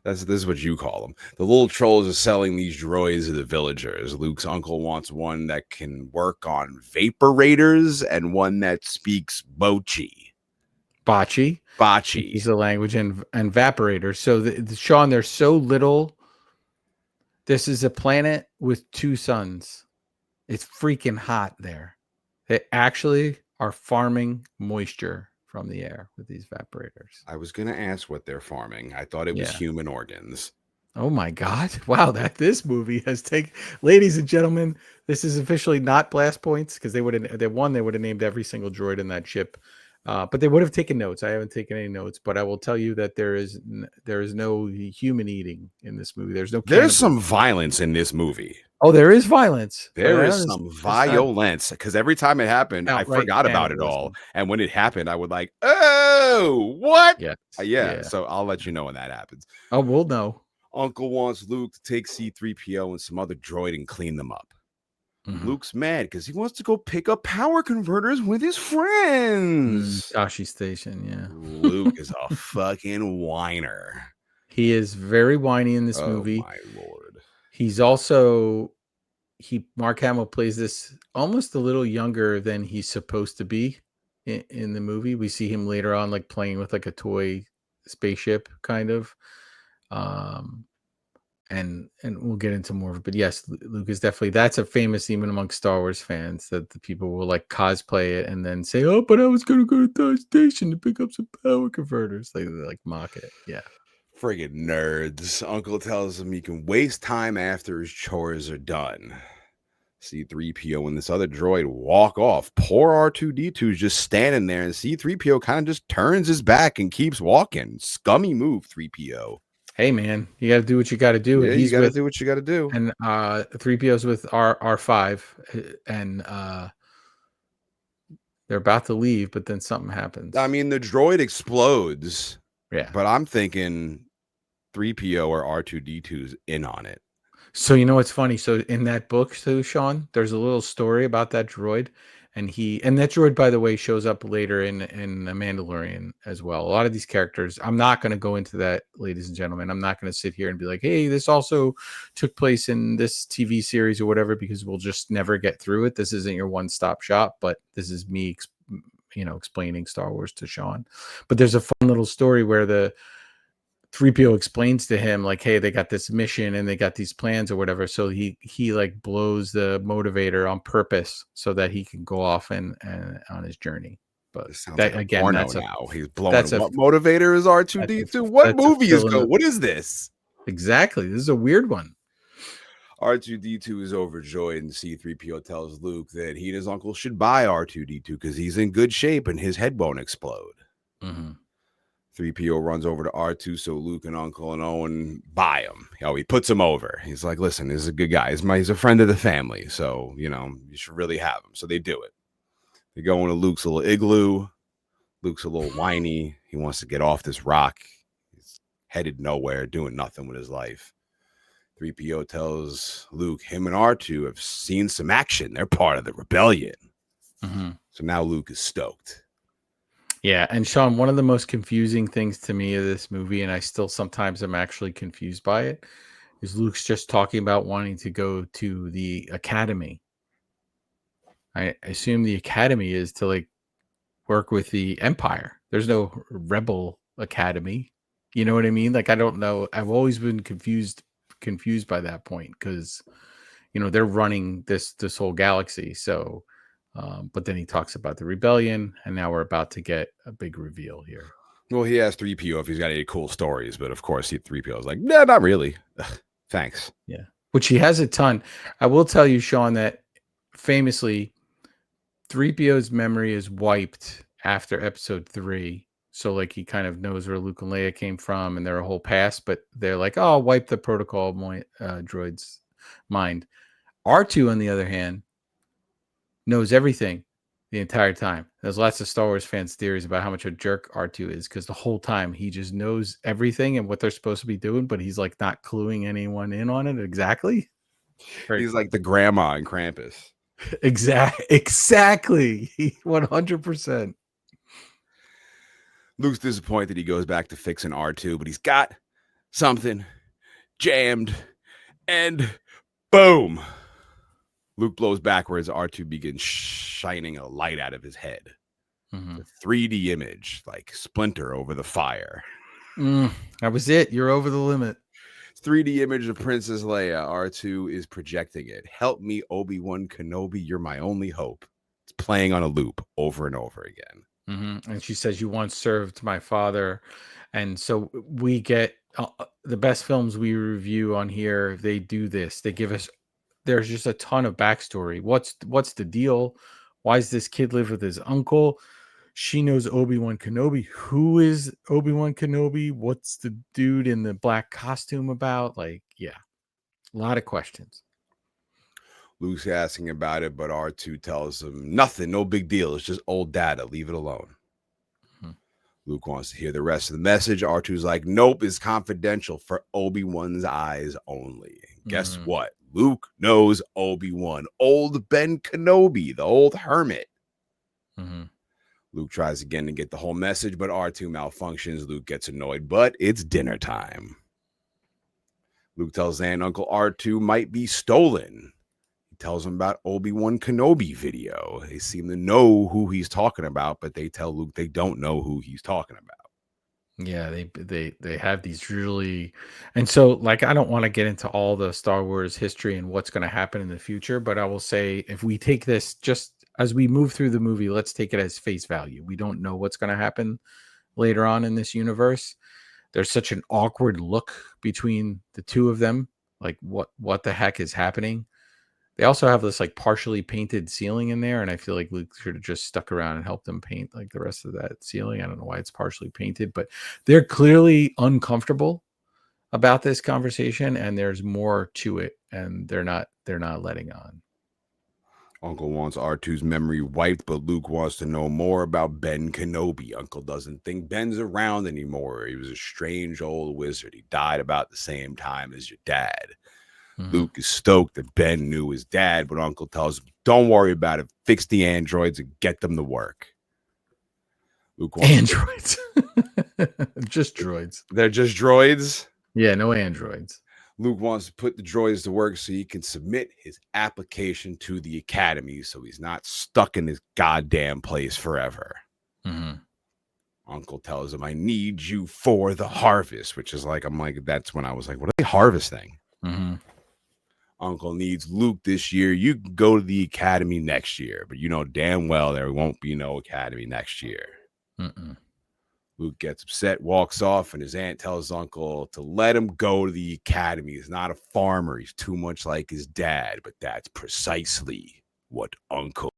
This is what you call them. The little trolls are selling these droids to the villagers. Luke's uncle wants one that can work on vaporators and one that speaks Bocce. Bocce is the language, and vaporators. So Shawn, there's so little. This is a planet with two suns. It's freaking hot there. They actually are farming moisture from the air with these vaporators. I was going to ask what they're farming. I thought it was human organs. Oh my God. Wow. This movie has taken, ladies and gentlemen, this is officially not blast points because they would have named every single droid in that ship. But they would have taken notes. I haven't taken any notes, but I will tell you that there is no human eating in this movie. There's some violence in this movie. Oh, there is violence. There is some violence because every time it happened, I forgot about it all. And when it happened, I would like, oh, what? Yeah. So I'll let you know when that happens. Oh, we'll know. Uncle wants Luke to take C-3PO and some other droid and clean them up. Mm-hmm. Luke's mad because he wants to go pick up power converters with his friends. Tashi Station, yeah. Luke is a fucking whiner. He is very whiny in this movie. Oh, my Lord. He's also, Mark Hamill plays this almost a little younger than he's supposed to be in the movie. We see him later on, like playing with like a toy spaceship kind of. And we'll get into more of it. But yes, Luke is definitely, that's a famous even amongst Star Wars fans that the people will like cosplay it and then say, oh, but I was going to go to the station to pick up some power converters. They like mock it. Yeah. Friggin' nerds. Uncle tells him he can waste time after his chores are done. C-3PO and this other droid walk off. Poor R2-D2 is just standing there, and C-3PO kind of just turns his back and keeps walking. Scummy move, 3PO. Hey man, you got to do what you got to do. Yeah, you got to do what you got to do. And 3PO's with R5, and they're about to leave, but then something happens. I mean, the droid explodes. Yeah, but I'm thinking 3PO or R2-D2's in on it. So you know what's funny? So in that book, too, Shawn, there's a little story about that droid, and that droid, by the way, shows up later in The Mandalorian as well. A lot of these characters, I'm not going to go into that, ladies and gentlemen. I'm not going to sit here and be like, hey, this also took place in this TV series or whatever, because we'll just never get through it. This isn't your one-stop shop, but this is me, explaining Star Wars to Shawn. But there's a fun little story where the 3PO explains to him like, hey, they got this mission and they got these plans or whatever. So he like blows the motivator on purpose so that he can go off and on his journey. But that, like again, that's now he's blowing. What motivator is R2-D2? What movie is going? What is this? Exactly. This is a weird one. R2-D2 is overjoyed, and C-3PO tells Luke that he and his uncle should buy R2-D2 because he's in good shape and his head won't explode. Mm-hmm. 3PO runs over to R2 so Luke and Uncle and Owen buy him. He puts him over. He's like, listen, this is a good guy. He's a friend of the family, so, you should really have him. So they do it. They go into Luke's little igloo. Luke's a little whiny. He wants to get off this rock. He's headed nowhere, doing nothing with his life. 3PO tells Luke him and R2 have seen some action. They're part of the rebellion. Mm-hmm. So now Luke is stoked. Yeah, and Shawn, one of the most confusing things to me of this movie, and I still sometimes am actually confused by it, is Luke's just talking about wanting to go to the academy. I assume the academy is to like work with the Empire. There's no rebel academy. You know what I mean? Like, I don't know. I've always been confused by that point because, they're running this whole galaxy. So, but then he talks about the rebellion, and now we're about to get a big reveal here. Well, he asked 3PO if he's got any cool stories, but of course, 3PO is like, nah, not really. Thanks. Yeah. which he has a ton. I will tell you, Shawn, that famously 3PO's memory is wiped after episode 3. So like he kind of knows where Luke and Leia came from and their whole past, but they're like, oh, I'll wipe the protocol droid's mind. R2, on the other hand, knows everything the entire time. There's lots of Star Wars fans' theories about how much a jerk R2 is, because the whole time he just knows everything and what they're supposed to be doing, but he's like not cluing anyone in on it exactly. He's like the grandma in Krampus. Exactly. 100%. Luke's disappointed he goes back to fixing R2, but he's got something jammed, and boom. Luke blows backwards. R2 begins shining a light out of his head. Mm-hmm. A 3D image, like Splinter over the fire. That was it. You're over the limit. 3D image of Princess Leia. R2 is projecting it. Help me, Obi-Wan Kenobi. You're my only hope. It's playing on a loop over and over again. Mm-hmm. And she says, you once served my father. And so we get the best films we review on here. They do this. They give us, there's just a ton of backstory. What's the deal? Why does this kid live with his uncle? She knows Obi-Wan Kenobi. Who is Obi-Wan Kenobi? What's the dude in the black costume about? Like, yeah, a lot of questions. Luke's asking about it, but R2 tells him nothing, no big deal. It's just old data. Leave it alone. Mm-hmm. Luke wants to hear the rest of the message. R2's like, nope, it's confidential for Obi-Wan's eyes only. Guess what? Luke knows Obi-Wan. Old Ben Kenobi, the old hermit. Mm-hmm. Luke tries again to get the whole message, but R2 malfunctions. Luke gets annoyed, but it's dinner time. Luke tells Aunt Uncle R2 might be stolen. He tells him about Obi-Wan Kenobi video. They seem to know who he's talking about, but they tell Luke they don't know who he's talking about. Yeah, they have these really, and so like I don't want to get into all the Star Wars history and what's going to happen in the future, but I will say if we take this just as we move through the movie, let's take it as face value. We don't know what's going to happen later on in this universe. There's such an awkward look between the two of them. Like what the heck is happening? They also have this like partially painted ceiling in there, and I feel like Luke should have just stuck around and helped them paint like the rest of that ceiling. I don't know why it's partially painted, but they're clearly uncomfortable about this conversation, and there's more to it, and they're not letting on. Uncle wants R2's memory wiped, but Luke wants to know more about Ben Kenobi. Uncle doesn't think Ben's around anymore. He was a strange old wizard. He died about the same time as your dad. Luke is stoked that Ben knew his dad, but Uncle tells him, don't worry about it. Fix the androids and get them to work. Luke wants androids. Just droids. They're just droids? Yeah, no androids. Luke wants to put the droids to work so he can submit his application to the academy so he's not stuck in this goddamn place forever. Mm-hmm. Uncle tells him, I need you for the harvest, which is like, I'm like, that's when I was like, what are they harvesting? Mm-hmm. Uncle needs Luke this year. You can go to the academy next year, but you know damn well there won't be no academy next year. Mm-mm. Luke gets upset, walks off, and his aunt tells Uncle to let him go to the academy. He's not a farmer. He's too much like his dad, but that's precisely what Uncle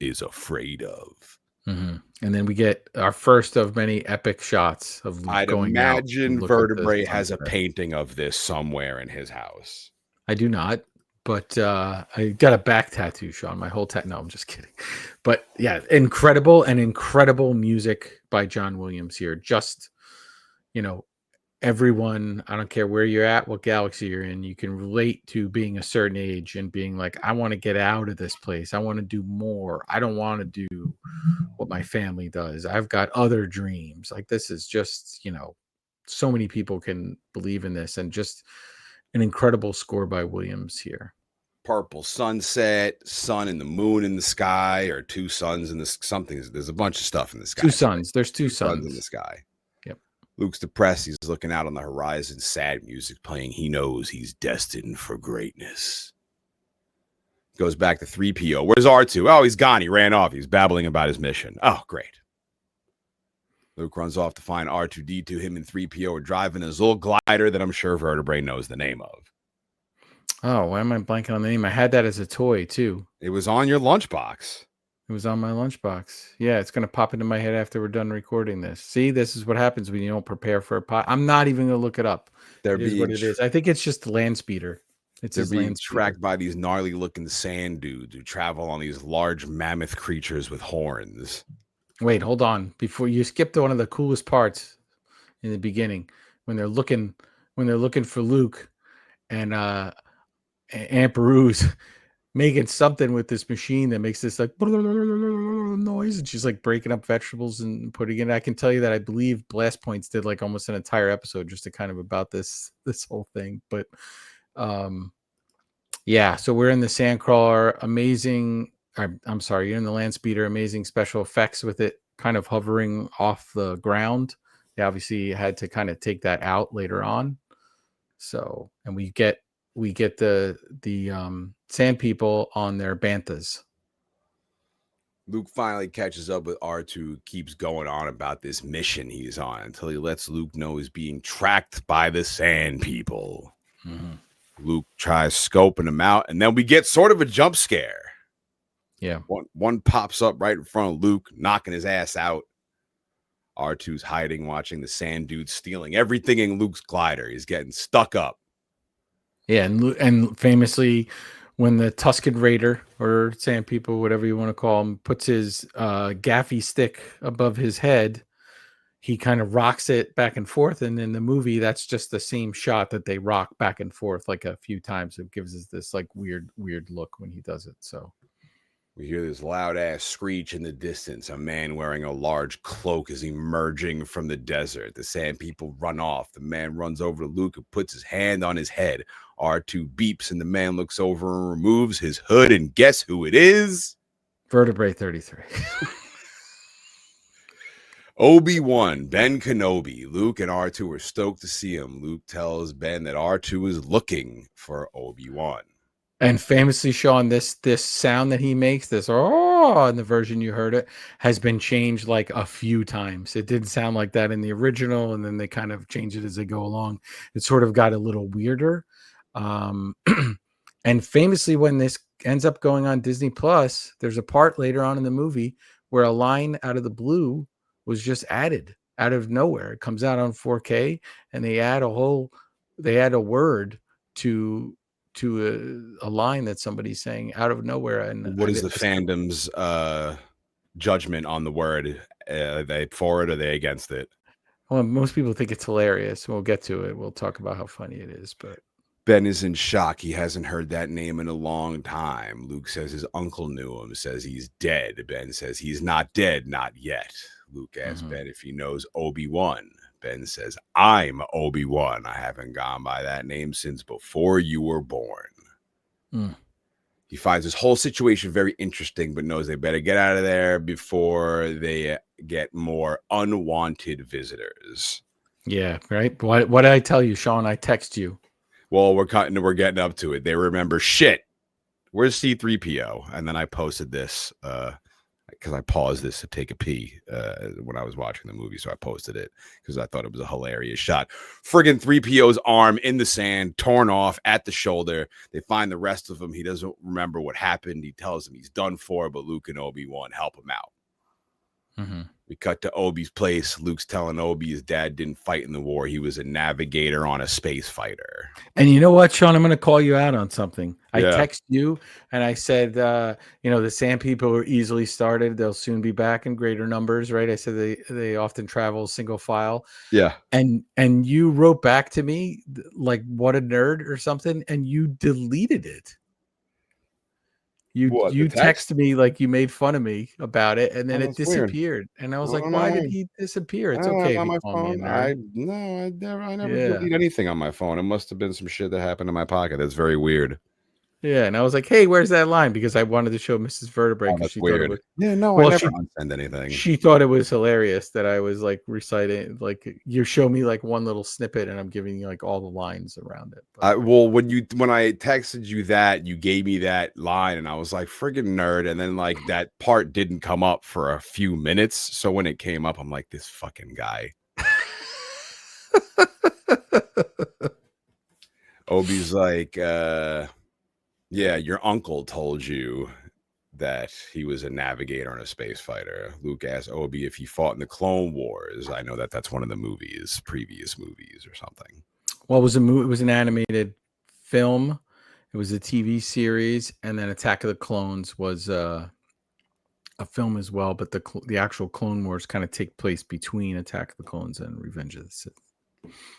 is afraid of. Mm-hmm. And then we get our first of many epic shots of Luke going out. I'd imagine Vertebrae has a painting of this somewhere in his house. I do not, but I got a back tattoo, Shawn. My whole tattoo. No, I'm just kidding. But yeah, incredible music by John Williams here. Just, everyone, I don't care where you're at, what galaxy you're in, you can relate to being a certain age and being like, I want to get out of this place. I want to do more. I don't want to do what my family does. I've got other dreams. Like this is just, so many people can believe in this, and just an incredible score by Williams here. Purple sunset, sun and the moon in the sky, or two suns in the something. There's a bunch of stuff in the sky. Two suns. There's two suns in the sky. Yep. Luke's depressed. He's looking out on the horizon. Sad music playing. He knows he's destined for greatness. Goes back to 3PO. Where's R2? Oh, he's gone. He ran off. He's babbling about his mission. Oh, great. Luke runs off to find R2-D2. Him and 3PO are driving his little glider that I'm sure Vertebrae knows the name of. Oh, why am I blanking on the name? I had that as a toy too. It was on your lunchbox. It was on my lunchbox. Yeah, it's gonna pop into my head after we're done recording this. See, this is what happens when you don't prepare for a pot. I'm not even gonna look it up. They're It is what being it is. I think it's just land speeder. It's they're his being land speeder. tracked by these gnarly looking sand dudes who travel on these large mammoth creatures with horns. Wait, hold on. Before you skipped one of the coolest parts in the beginning when they're looking for Luke and Aunt Beru's making something with this machine that makes this like noise, and she's like breaking up vegetables and putting it. I can tell you that I believe Blast Points did like almost an entire episode just to kind of about this whole thing. But yeah, so we're in the Sandcrawler, amazing. I'm sorry, you're in the Land Speeder, amazing special effects with it kind of hovering off the ground. They obviously had to kind of take that out later on. So, and we get the sand people on their banthas. Luke finally catches up with R2, keeps going on about this mission he's on until he lets Luke know he's being tracked by the sand people. Mm-hmm. Luke tries scoping him out, and then we get sort of a jump scare. Yeah. One pops up right in front of Luke, knocking his ass out. R2's hiding, watching the sand dude stealing everything in Luke's glider. He's getting stuck up. Yeah, and famously, when the Tusken Raider or sand people, whatever you want to call him, puts his gaffy stick above his head, he kind of rocks it back and forth. And in the movie, that's just the same shot that they rock back and forth like a few times. It gives us this like weird look when he does it. So we hear this loud ass screech in the distance. A man wearing a large cloak is emerging from the desert. The sand people run off. The man runs over to Luke and puts his hand on his head. R2 beeps and the man looks over and removes his hood, and guess who it is? Vertebrae33. Obi-Wan, Ben Kenobi. Luke and R2 are stoked to see him. Luke tells Ben that R2 is looking for Obi-Wan. And famously, Shawn, this sound that he makes, this oh, in the version you heard it, has been changed like a few times. It didn't sound like that in the original, and then they kind of change it as they go along. It sort of got a little weirder. And famously, when this ends up going on Disney Plus, there's a part later on in the movie where a line out of the blue was just added out of nowhere. It comes out on 4K, and they add a word to a line that somebody's saying out of nowhere. And what is the fandom's judgment on the word? Are they for it or are they against it? Well, most people think it's hilarious. We'll get to it. We'll talk about how funny it is. But Ben is in shock. He hasn't heard that name in a long time. Luke says his uncle knew him, says he's dead. Ben says he's not dead, not yet. Luke asks Ben if he knows Obi-Wan. Ben says, I'm Obi-Wan. I haven't gone by that name since before you were born. He finds this whole situation very interesting, but knows they better get out of there before they get more unwanted visitors. Yeah, right. What did I tell you, Shawn? I text you. Well, we're getting up to it. They remember shit. Where's C-3PO? And then I posted this because I paused this to take a pee when I was watching the movie. So I posted it because I thought it was a hilarious shot. Friggin' 3PO's arm in the sand, torn off at the shoulder. They find the rest of him. He doesn't remember what happened. He tells them he's done for, but Luke and Obi-Wan help him out. We cut to Obi's place. Luke's telling Obi his dad didn't fight in the war. He was a navigator on a space fighter. And you know what, Shawn? I'm going to call you out on something. I text you and I said, the sand people are easily started. They'll soon be back in greater numbers, right? I said they often travel single file. Yeah. And you wrote back to me like, what a nerd or something. And you deleted it. You texted me like you made fun of me about it, and then it disappeared. Weird. And I was like, why did he disappear? It's okay on if my you call me a nerd. I never delete anything on my phone. It must have been some shit that happened in my pocket. That's very weird. Yeah, and I was like, hey, where's that line? Because I wanted to show Mrs. Vertebrae because she weird. thought it was I never unsend anything. She thought it was hilarious that I was like reciting, like you show me like one little snippet and I'm giving you like all the lines around it. When I texted you that, you gave me that line and I was like, friggin' nerd. And then like that part didn't come up for a few minutes. So when it came up, I'm like, this fucking guy. Obi's like, yeah, your uncle told you that he was a navigator and a space fighter. Luke asked Obi if he fought in the Clone Wars. I know that that's one of the movies, previous movies or something. Well, it was a movie. It was an animated film. It was a TV series, and then Attack of the Clones was a film as well. But the actual Clone Wars kind of take place between Attack of the Clones and Revenge of the Sith.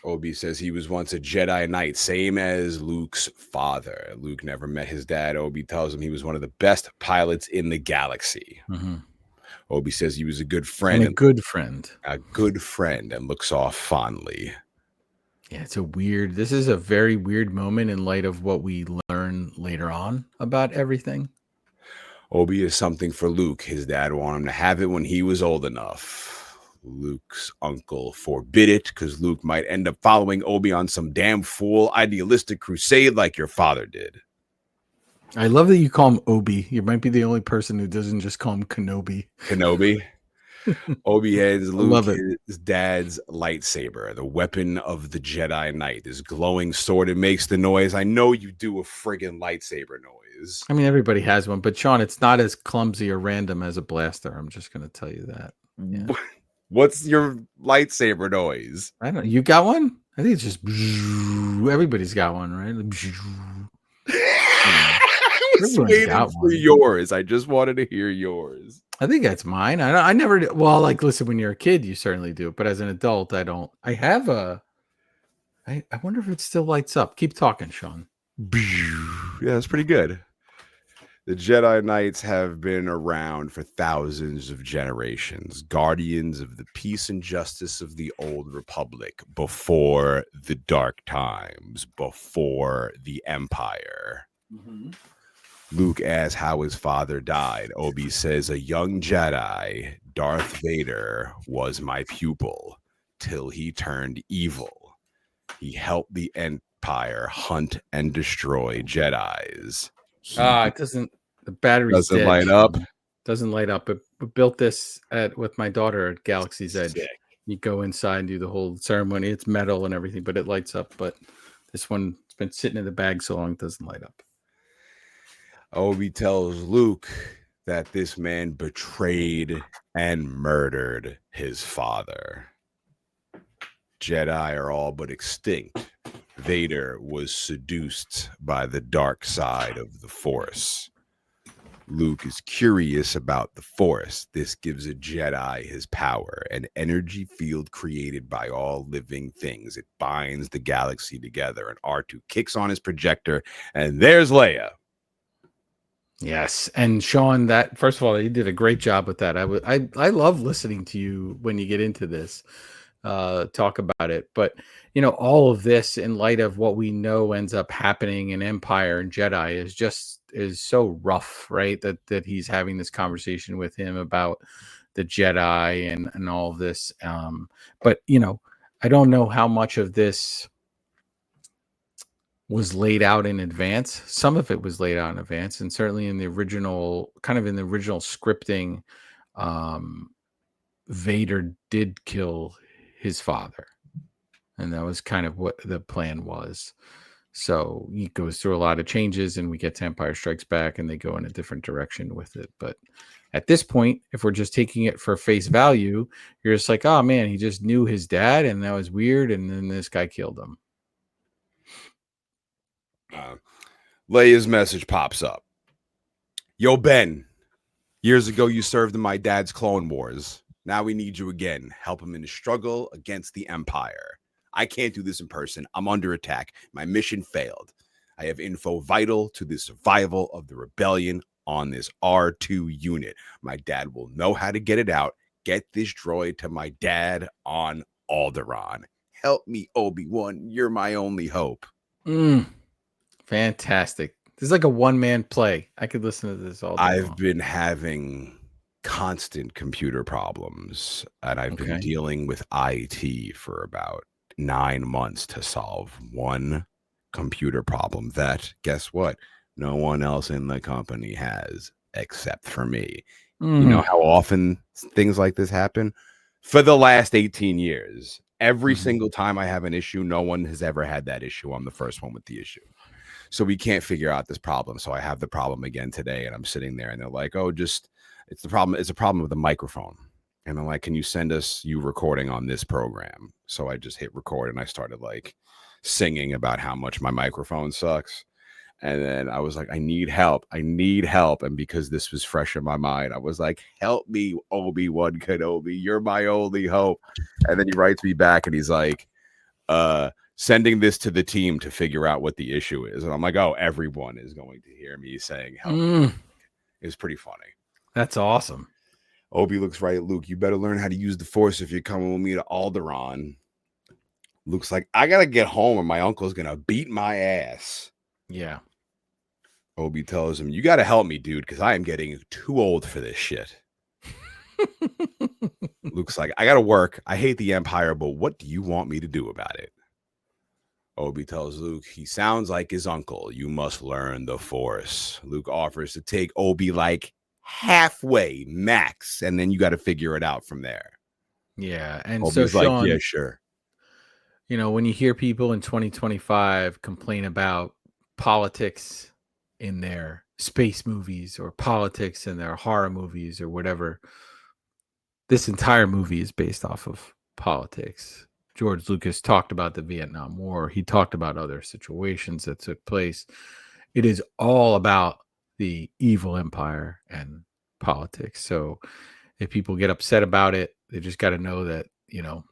Obi says he was once a Jedi Knight, same as Luke's father. Luke never met his dad. Obi tells him he was one of the best pilots in the galaxy. Mm-hmm. Obi says he was a good friend. And a good friend. A good friend, and looks off fondly. Yeah, this is a very weird moment in light of what we learn later on about everything. Obi is something for Luke. His dad wanted him to have it when he was old enough. Luke's uncle forbid it because Luke might end up following Obi on some damn fool idealistic crusade like your father did. I love that you call him Obi. You might be the only person who doesn't just call him Kenobi. Kenobi. Obi hands Luke his dad's lightsaber, the weapon of the Jedi Knight. This glowing sword, it makes the noise. I know you do a friggin' lightsaber noise. I mean, everybody has one, but Shawn, it's not as clumsy or random as a blaster. I'm just going to tell you that. Yeah. What's your lightsaber noise? I don't know. You got one? I think it's just everybody's got one, right? I was waiting for yours. I just wanted to hear yours. I think that's mine. I never. Well, like, listen, when you're a kid, you certainly do, but as an adult, I don't. I have a. I wonder if it still lights up. Keep talking, Shawn. Yeah, that's pretty good. The Jedi Knights have been around for thousands of generations, guardians of the peace and justice of the Old Republic before the Dark Times, before the Empire. Mm-hmm. Luke asks how his father died. Obi says, a young Jedi, Darth Vader, was my pupil till he turned evil. He helped the Empire hunt and destroy Jedis. It doesn't. The battery doesn't light up. Doesn't light up. We built this with my daughter at Galaxy's Edge. Sick. You go inside and do the whole ceremony. It's metal and everything, but it lights up. But this one, it's been sitting in the bag so long, it doesn't light up. Obi tells Luke that this man betrayed and murdered his father. Jedi are all but extinct. Vader was seduced by the dark side of the Force. Luke is curious about the Force. This gives a Jedi his power, an energy field created by all living things. It binds the galaxy together, and R2 kicks on his projector, and there's Leia. Yes, and Shawn, that first of all, you did a great job with that. I love listening to you when you get into this, talk about it. But all of this in light of what we know ends up happening in Empire and Jedi is so rough, right? That he's having this conversation with him about the Jedi and all of this. But I don't know how much of this was laid out in advance. Some of it was laid out in advance, and certainly in the original scripting, Vader did kill his father, and that was kind of what the plan was. So he goes through a lot of changes, and we get to Empire Strikes Back, and they go in a different direction with it. But at this point, if we're just taking it for face value, you're just like, oh man, he just knew his dad, and that was weird, and then this guy killed him. Leia's message pops up. Yo, Ben, years ago you served in my dad's Clone Wars. Now we need you again. Help him in his struggle against the Empire. I can't do this in person. I'm under attack. My mission failed. I have info vital to the survival of the rebellion on this R2 unit. My dad will know how to get it out. Get this droid to my dad on Alderaan. Help me, Obi-Wan. You're my only hope. Fantastic. This is like a one-man play. I could listen to this all day long. I've been having constant computer problems, and I've been dealing with IT for about 9 months to solve one computer problem that, guess what, no one else in the company has except for me. You know how often things like this happen? For the last 18 years, Every single time I have an issue, no one has ever had that issue. I'm the first one with the issue. So we can't figure out this problem. So I have the problem again today, and I'm sitting there, and they're like, "Oh, it's the problem. It's a problem with the microphone." And I'm like, "Can you send us you recording on this program?" So I just hit record, and I started like singing about how much my microphone sucks. And then I was like, I need help. I need help. And because this was fresh in my mind, I was like, help me, Obi-Wan Kenobi. You're my only hope. And then he writes me back and he's like, sending this to the team to figure out what the issue is. And I'm like, oh, everyone is going to hear me saying help me. It was pretty funny. That's awesome. Obi looks right, Luke, you better learn how to use the Force if you're coming with me to Alderaan. Luke's like, I got to get home or my uncle's going to beat my ass. Yeah. Obi tells him, you got to help me, dude, because I am getting too old for this shit. Luke's like, I got to work. I hate the Empire, but what do you want me to do about it? Obi tells Luke, he sounds like his uncle. You must learn the Force. Luke offers to take Obi like halfway max, and then you got to figure it out from there. Yeah. And Obi's so, Shawn, like, yeah, sure. You know, when you hear people in 2025 complain about politics in their space movies or politics in their horror movies or whatever, this entire movie is based off of politics. George Lucas talked about the Vietnam War. He talked about other situations that took place. It is all about the evil empire and politics. So if people get upset about it, they just got to know that, you know,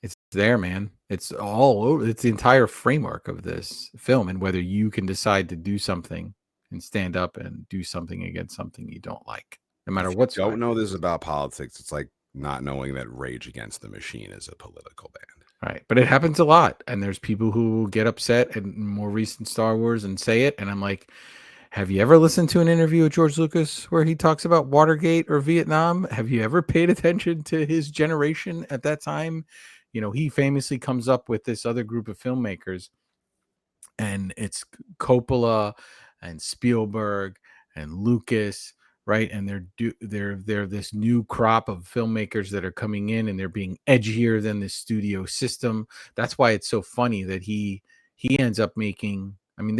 it's there, man. It's all over. It's the entire framework of this film, and whether you can decide to do something and stand up and do something against something you don't like, no matter what. Don't know this about politics. It's like not knowing that Rage Against the Machine is a political band. Right. But it happens a lot. And there's people who get upset in more recent Star Wars and say it. And I'm like, have you ever listened to an interview with George Lucas where he talks about Watergate or Vietnam? Have you ever paid attention to his generation at that time? You know, he famously comes up with this other group of filmmakers, and it's Coppola and Spielberg and Lucas, right? And they're this new crop of filmmakers that are coming in, and they're being edgier than the studio system. That's why it's so funny that he ends up making. I mean,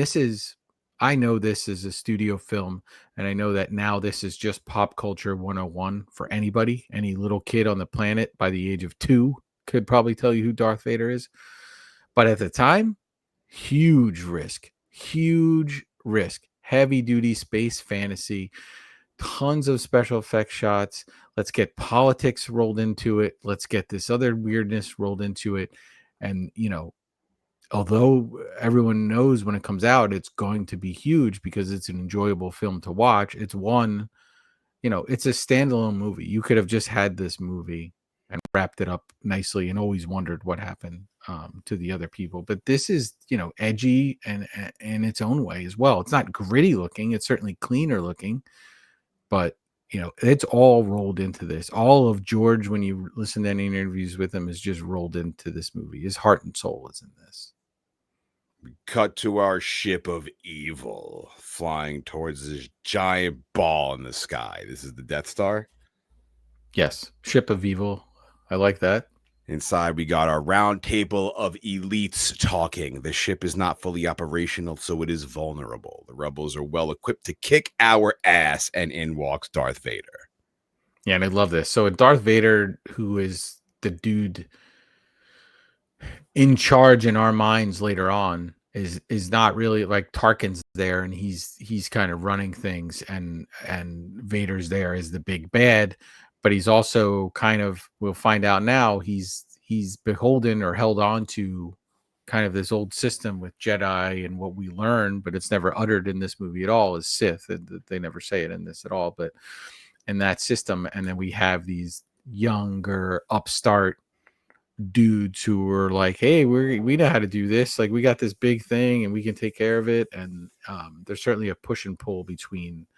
I know this is a studio film, and I know that now this is just pop culture 101 for anybody. Any little kid on the planet by the age of 2 could probably tell you who Darth Vader is. But at the time, huge risk, heavy duty space fantasy, tons of special effects shots. Let's get politics rolled into it. Let's get this other weirdness rolled into it. And, you know, although everyone knows when it comes out, it's going to be huge because it's an enjoyable film to watch. It's one, you know, it's a standalone movie. You could have just had this movie and wrapped it up nicely and always wondered what happened to the other people. But this is, you know, edgy and in its own way as well. It's not gritty looking. It's certainly cleaner looking, but you know, it's all rolled into this. All of George, when you listen to any interviews with him, is just rolled into this movie. His heart and soul is in this. We cut to our ship of evil flying towards this giant ball in the sky. This is the Death Star. Yes, ship of evil. I like that. Inside, we got our round table of elites talking. The ship is not fully operational, so it is vulnerable. The rebels are well equipped to kick our ass, and in walks Darth Vader. Yeah, and I love this. So Darth Vader, who is the dude in charge in our minds later on, is not really like Tarkin's there, and he's kind of running things, and Vader's there as the big bad. But he's also kind of, we'll find out now, he's beholden or held on to kind of this old system with Jedi, and what we learn, but it's never uttered in this movie at all, is Sith. They never say it in this at all, but in that system. And then we have these younger upstart dudes who were like, hey, we know how to do this. Like, we got this big thing and we can take care of it. And there's certainly a push and pull between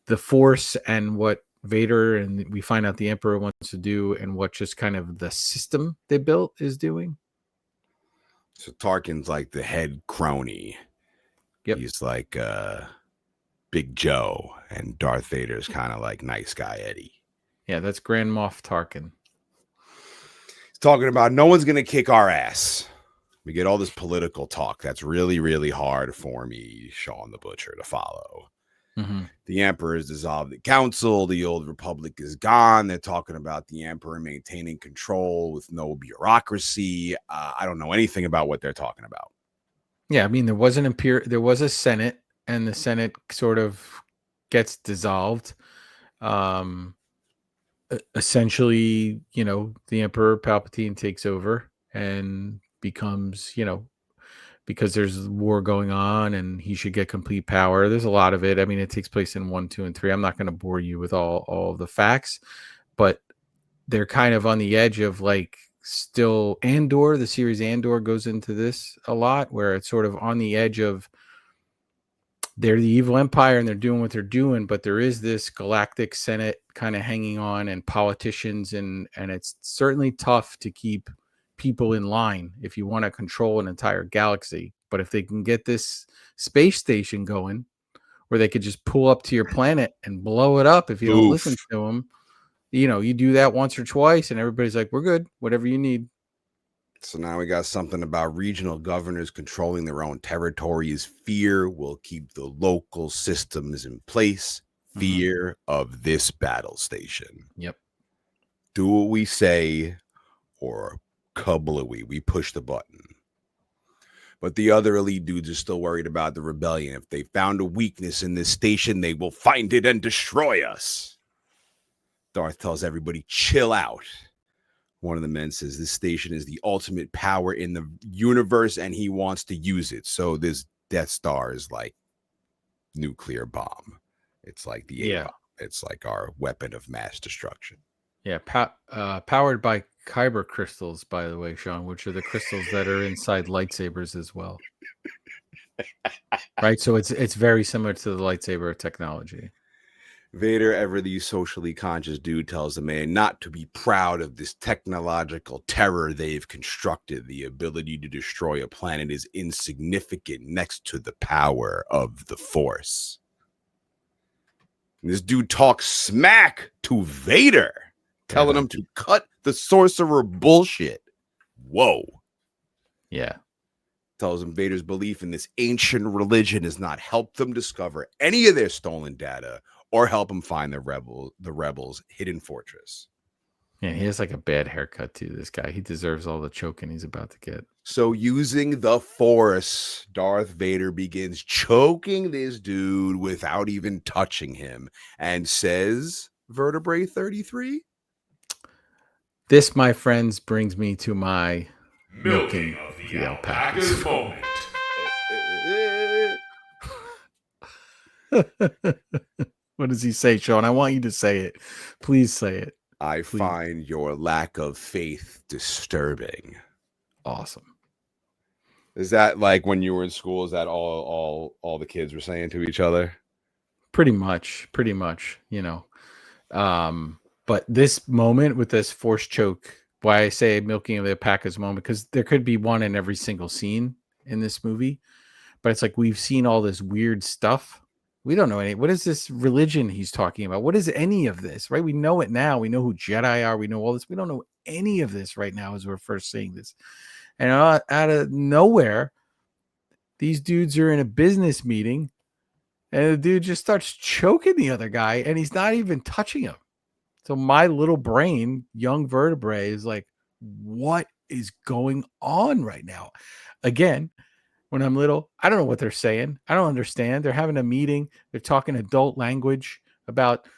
the Force and what Vader, and we find out the Emperor wants to do, and what just kind of the system they built is doing. So Tarkin's like the head crony. Yep. He's like Big Joe, and Darth Vader's kind of like nice guy Eddie. Yeah, that's Grand Moff Tarkin. He's talking about no one's going to kick our ass. We get all this political talk that's really, really hard for me, Shawn the Butcher, to follow. Mm-hmm. The Emperor has dissolved the council. The old republic is gone. They're talking about the Emperor maintaining control with no bureaucracy. I don't know anything about what they're talking about. Yeah, I mean, there was there was a Senate, and the Senate sort of gets dissolved. Essentially, the Emperor Palpatine takes over and becomes, because there's war going on and he should get complete power. There's a lot of it. I mean, it takes place in 1, 2, and 3. I'm not going to bore you with all of the facts, but they're kind of on the edge of like still Andor. The series Andor goes into this a lot, where it's sort of on the edge of they're the evil empire and they're doing what they're doing, but there is this galactic Senate kind of hanging on, and politicians, and it's certainly tough to keep people in line if you want to control an entire galaxy. But if they can get this space station going, where they could just pull up to your planet and blow it up if you don't listen to them, you do that once or twice and everybody's like, we're good, whatever you need. So now we got something about regional governors controlling their own territories. Fear will keep the local systems in place. Fear of this battle station. Yep. Do what we say, or kablooey, we push the button. But the other elite dudes are still worried about the rebellion. If they found a weakness in this station, they will find it and destroy us. Darth tells everybody, chill out. One of the men says this station is the ultimate power in the universe and he wants to use it. So this Death Star is like nuclear bomb. It's like the A-bomb. It's like our weapon of mass destruction. Yeah, powered by kyber crystals, by the way, Shawn, which are the crystals that are inside lightsabers as well. Right? So it's very similar to the lightsaber technology. Vader, ever the socially conscious dude, tells the man not to be proud of this technological terror they've constructed. The ability to destroy a planet is insignificant next to the power of the Force. And this dude talks smack to Vader, telling him to cut the sorcerer bullshit. Whoa. Yeah. Tells him Vader's belief in this ancient religion has not helped them discover any of their stolen data or help him find the rebels' hidden fortress. Yeah, he has like a bad haircut too, this guy. He deserves all the choking he's about to get. So using the Force, Darth Vader begins choking this dude without even touching him and says, Vertebrae33? This, my friends, brings me to my milking of the alpacas moment. What does he say, Shawn? I want you to say it. Please say it. I find your lack of faith disturbing. Awesome. Is that like when you were in school? Is that all the kids were saying to each other? Pretty much, But this moment with this force choke, why I say milking of the alpacas moment, because there could be one in every single scene in this movie, but it's like we've seen all this weird stuff. We don't know what is this religion he's talking about? What is any of this, right? We know it now. We know who Jedi are. We know all this. We don't know any of this right now as we're first seeing this. And out of nowhere, these dudes are in a business meeting and the dude just starts choking the other guy and he's not even touching him. So my little brain, young vertebrae, is like, what is going on right now? Again, when I'm little, I don't know what they're saying. I don't understand. They're having a meeting. They're talking adult language about,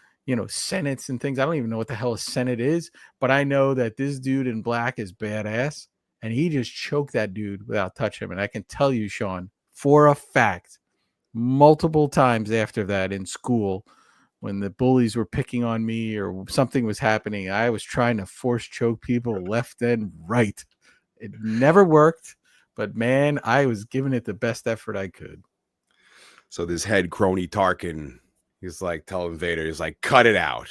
senates and things. I don't even know what the hell a senate is, but I know that this dude in black is badass and he just choked that dude without touching him. And I can tell you, Shawn, for a fact, multiple times after that in school, when the bullies were picking on me or something was happening, I was trying to force choke people left and right. It never worked. But man, I was giving it the best effort I could. So this head crony Tarkin, he's like telling Vader, he's like, cut it out.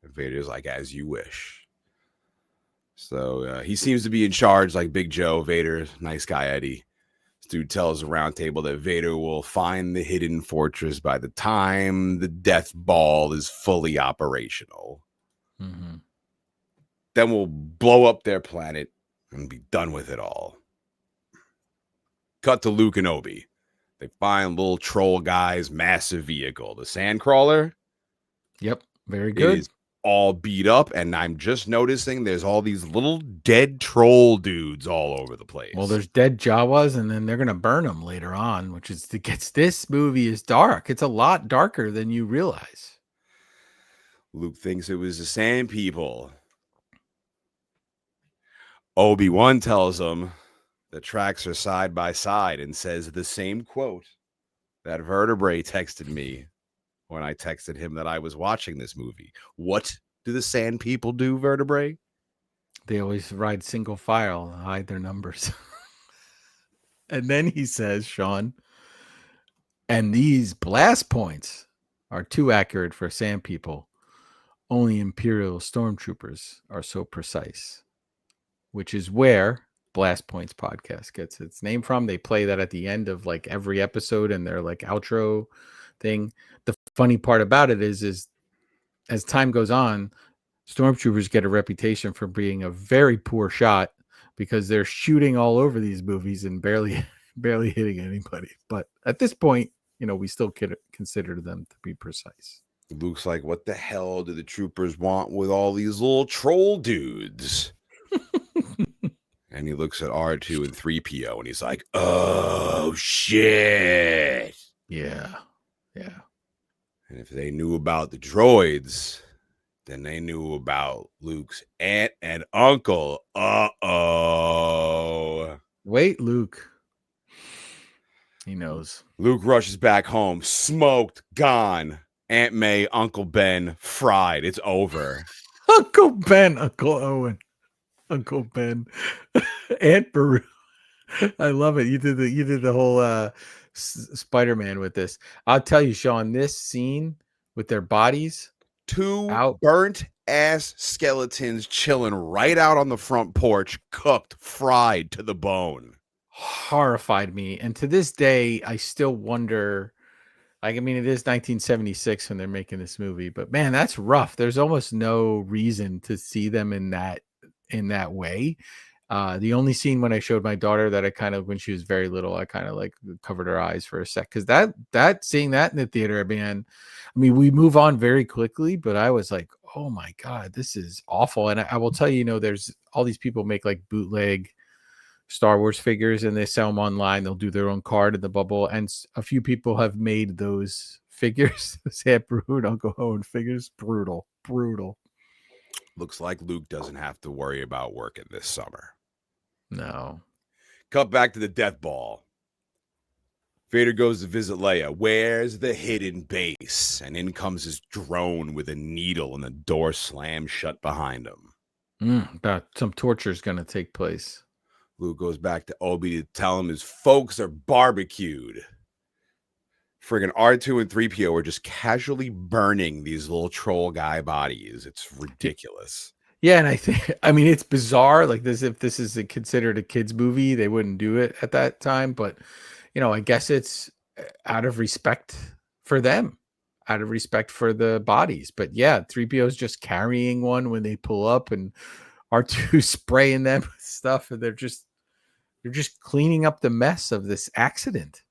And Vader's like, as you wish. So he seems to be in charge, like Big Joe. Vader, nice guy Eddie. This dude tells the round table that Vader will find the hidden fortress by the time the death ball is fully operational. Mm-hmm. Then we'll blow up their planet and be done with it all. Cut to Luke and Obi. They find little troll guy's massive vehicle, the Sandcrawler. Yep, very It good. is all beat up, and I'm just noticing there's all these little dead troll dudes all over the place. Well, there's dead Jawas, and then they're gonna burn them later on, which is this movie is dark. It's a lot darker than you realize. Luke thinks it was the Sand People. Obi-Wan tells him the tracks are side by side and says the same quote that Vertebrae texted me when I texted him that I was watching this movie. What do the Sand People do, Vertebrae? They always ride single file and hide their numbers. And then he says, Shawn, and these blast points are too accurate for Sand People. Only Imperial stormtroopers are so precise, which is where Blast Points podcast gets its name from. They play that at the end of like every episode and their like outro thing. The funny part about it is as time goes on, stormtroopers get a reputation for being a very poor shot because they're shooting all over these movies and barely hitting anybody. But at this point, we still consider them to be precise. Luke's like, what the hell do the troopers want with all these little troll dudes? And he looks at R2 and 3PO and he's like, oh, shit. Yeah. And if they knew about the droids, then they knew about Luke's aunt and uncle. Uh-oh. Wait, Luke. He knows. Luke rushes back home, smoked, gone. Aunt May, Uncle Ben, fried. It's over. Uncle Ben, Uncle Owen, Uncle Ben, Aunt Beru. I love it. You did the whole Spider-Man with this. I'll tell you, Shawn, this scene with their bodies, two burnt ass skeletons chilling right out on the front porch, cooked, fried to the bone, horrified me. And to this day, I still wonder. Like, I mean, it is 1976 when they're making this movie, but man, that's rough. There's almost no reason to see them in that way. The only scene when I showed my daughter that when she was very little, I kind of like covered her eyes for a sec. Cause that seeing that in the theater, man, I mean, we move on very quickly, but I was like, oh my God, this is awful. And I will tell you, there's all these people make like bootleg Star Wars figures and they sell them online. They'll do their own card in the bubble. And a few people have made those figures. Aunt Beru and Uncle Owen figures. Brutal. Looks like Luke doesn't have to worry about working this summer. No. Cut back to the death ball. Vader goes to visit Leia. Where's the hidden base? And in comes his drone with a needle and the door slams shut behind him. About some torture is going to take place. Luke goes back to Obi to tell him his folks are barbecued. Friggin' R2 and 3PO are just casually burning these little troll guy bodies. It's ridiculous. Yeah, and I mean, it's bizarre. Like this, if this is considered a kid's movie, they wouldn't do it at that time. But, I guess it's out of respect for them, out of respect for the bodies. But yeah, 3PO is just carrying one when they pull up and R2 spraying them with stuff, and they're just cleaning up the mess of this accident.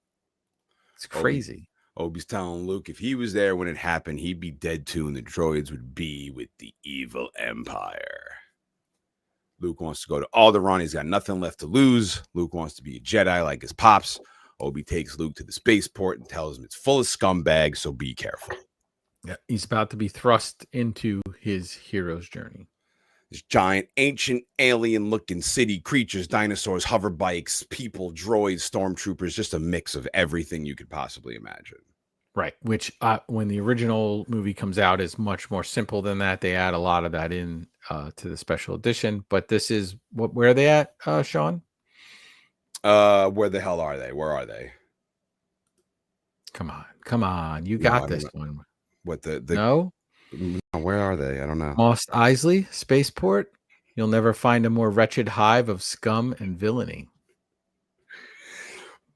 It's crazy. Obi's telling Luke if he was there when it happened, he'd be dead too, and the droids would be with the evil Empire. Luke wants to go to Alderaan. He's got nothing left to lose. Luke wants to be a Jedi like his pops. Obi takes Luke to the spaceport and tells him it's full of scumbags, so be careful. Yeah, he's about to be thrust into his hero's journey. This giant, ancient, alien-looking city, creatures, dinosaurs, hover bikes, people, droids, stormtroopers, just a mix of everything you could possibly imagine. Right, which when the original movie comes out is much more simple than that. They add a lot of that in to the special edition. But this is where are they at, Shawn? Where the hell are they? Where are they? Come on. You got this one. What the No? Where are they? I don't know. Mos Eisley, Spaceport. You'll never find a more wretched hive of scum and villainy.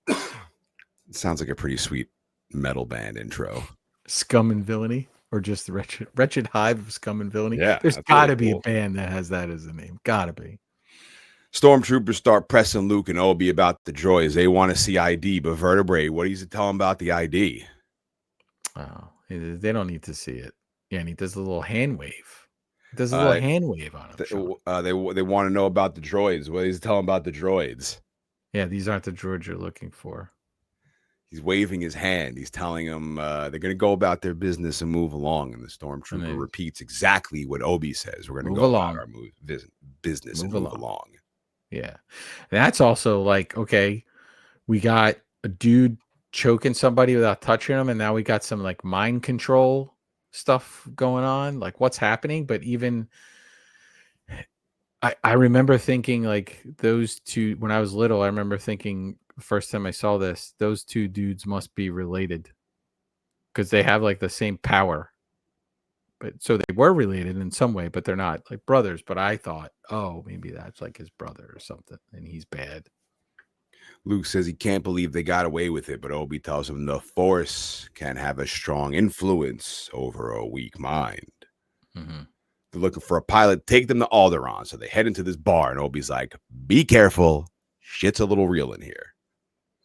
It sounds like a pretty sweet metal band intro. Scum and villainy, or just the wretched hive of scum and villainy. Yeah, there's got to be a band that has that as a name. Gotta be. Stormtroopers start pressing Luke and Obi about the droids. They want to see ID, but Vertebrae, what do you tell them about the ID? Oh, they don't need to see it. Yeah, and he does a little hand wave. He does a little hand wave on him. They want to know about the droids. What do you tell them about the droids? Yeah, these aren't the droids you're looking for. He's waving his hand. He's telling them they're going to go about their business and move along. And the Stormtrooper repeats exactly what Obi says. We're going to go about our business and move along. Yeah. That's also like, okay, we got a dude choking somebody without touching him, and now we got some like mind control stuff going on. Like, what's happening? But even I remember thinking like those two, when I was little, I remember thinking the first time I saw this, those two dudes must be related because they have like the same power. But so they were related in some way, but they're not like brothers. But I thought, oh, maybe that's like his brother or something, and he's bad. Luke says he can't believe they got away with it, but Obi tells him the Force can have a strong influence over a weak mind. Mm-hmm. They're looking for a pilot. Take them to Alderaan. So they head into this bar, and Obi's like, be careful. Shit's a little real in here.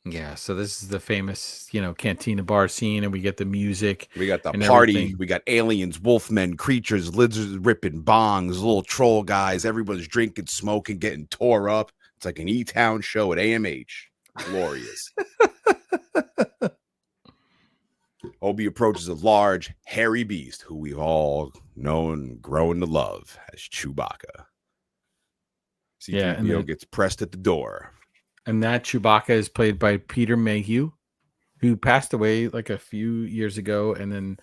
Yeah, so this is the famous, cantina bar scene, and we get the music. We got the party. Everything. We got aliens, wolfmen, creatures, lizards ripping bongs, little troll guys. Everyone's drinking, smoking, getting tore up. It's like an E-Town show at AMH. Glorious. Obi approaches a large, hairy beast who we've all known and grown to love as Chewbacca. C-3PO gets pressed at the door. And that Chewbacca is played by Peter Mayhew, who passed away like a few years ago. And then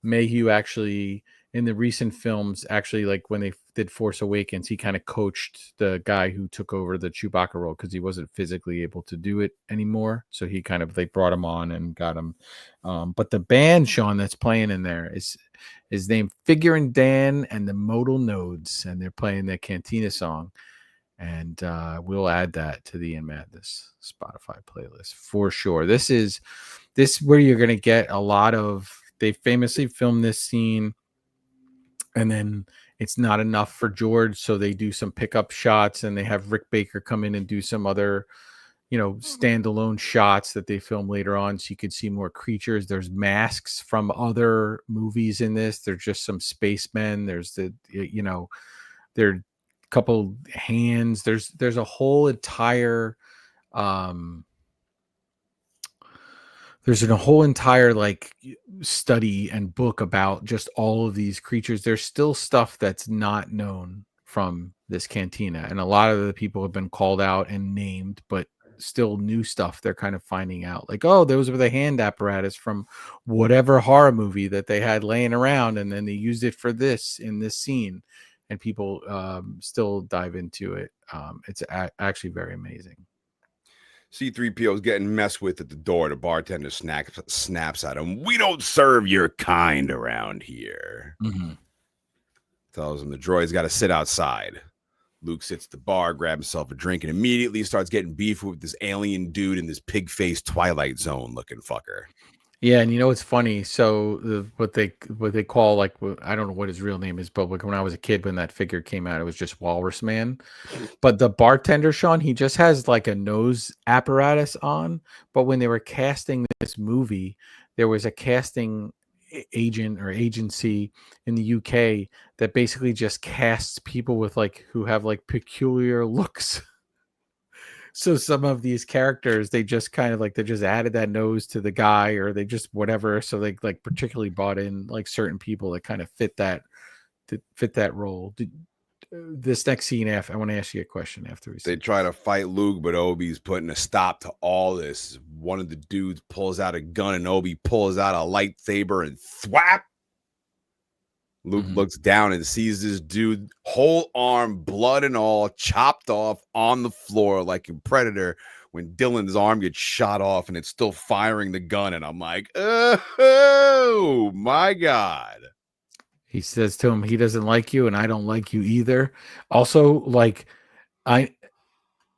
Mayhew actually, in the recent films, actually, like when they did Force Awakens, he kind of coached the guy who took over the Chewbacca role because he wasn't physically able to do it anymore. So they brought him on and got him. But the band, Shawn, that's playing in there is named Figure and Dan and the Modal Nodes, and they're playing their Cantina song. And we'll add that to the In Madness Spotify playlist for sure. This is where you're going to get a lot of. They famously filmed this scene, and then it's not enough for George, so they do some pickup shots, and they have Rick Baker come in and do some other, standalone shots that they film later on, so you could see more creatures. There's masks from other movies in this. There's just some spacemen. There's they're couple hands. There's a whole entire like study and book about just all of these creatures. There's still stuff that's not known from this cantina, and a lot of the people have been called out and named, but still new stuff they're kind of finding out, like, oh, those were the hand apparatus from whatever horror movie that they had laying around, and then they used it for this in this scene. And people still dive into it. It's actually very amazing. C-3PO is getting messed with at the door. The bartender snaps at him. We don't serve your kind around here. Mm-hmm. Tells him the droid's got to sit outside. Luke sits at the bar, grabs himself a drink, and immediately starts getting beef with this alien dude in this pig-faced Twilight Zone looking fucker. Yeah, and it's funny. So what they call, like, I don't know what his real name is, but like when I was a kid, when that figure came out, it was just Walrus Man. But the bartender, Shawn, he just has like a nose apparatus on. But when they were casting this movie, there was a casting agent or agency in the UK that basically just casts people with who have peculiar looks. So some of these characters, they just kind of they just added that nose to the guy, or they just whatever. So they particularly brought in certain people that kind of fit that role. This next scene, I want to ask you a question after they try to fight Luke, but Obi's putting a stop to all this. One of the dudes pulls out a gun, and Obi pulls out a lightsaber and thwap. Luke looks down and sees this dude, whole arm, blood and all, chopped off on the floor like in Predator, when Dylan's arm gets shot off and it's still firing the gun. And I'm like, oh, my God. He says to him, he doesn't like you, and I don't like you either. Also,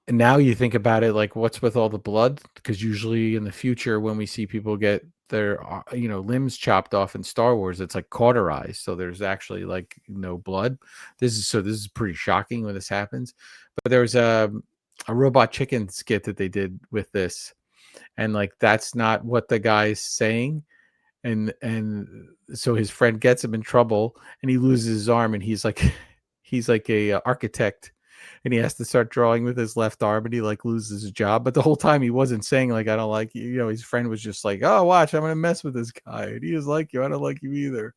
now you think about it, what's with all the blood? Because usually in the future, when we see people get their limbs chopped off in Star Wars. It's like cauterized, so there's actually like no blood. This is pretty shocking when this happens. But there's a Robot Chicken skit that they did with this, and like that's not what the guy's saying. And so his friend gets him in trouble, and he loses his arm, and he's like he's like a architect, and he has to start drawing with his left arm, and he like loses his job. But the whole time he wasn't saying like I don't like you. His friend was just like, oh, watch, I'm gonna mess with this guy, and he is like you. I don't like you either.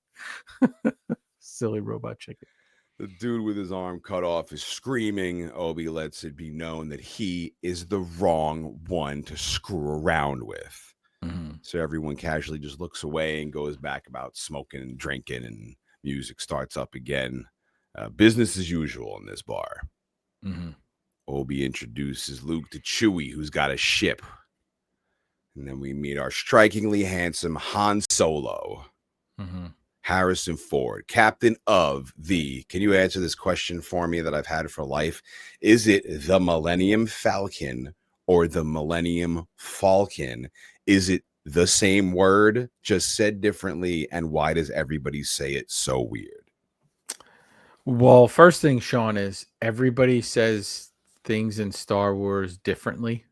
Silly Robot Chicken. The dude with his arm cut off is screaming. Obi lets it be known that he is the wrong one to screw around with. So everyone casually just looks away and goes back about smoking and drinking, and music starts up again. Business as usual in this bar. Obi introduces Luke to Chewie, who's got a ship. And then we meet our strikingly handsome Han Solo. Harrison Ford, captain of the... Can you answer this question for me that I've had for life? Is it the Millennium Falcon or the Millennium Falcon? Is it the same word, just said differently? And why does everybody say it so weird? Well, first thing, Shawn, is everybody says things in Star Wars differently,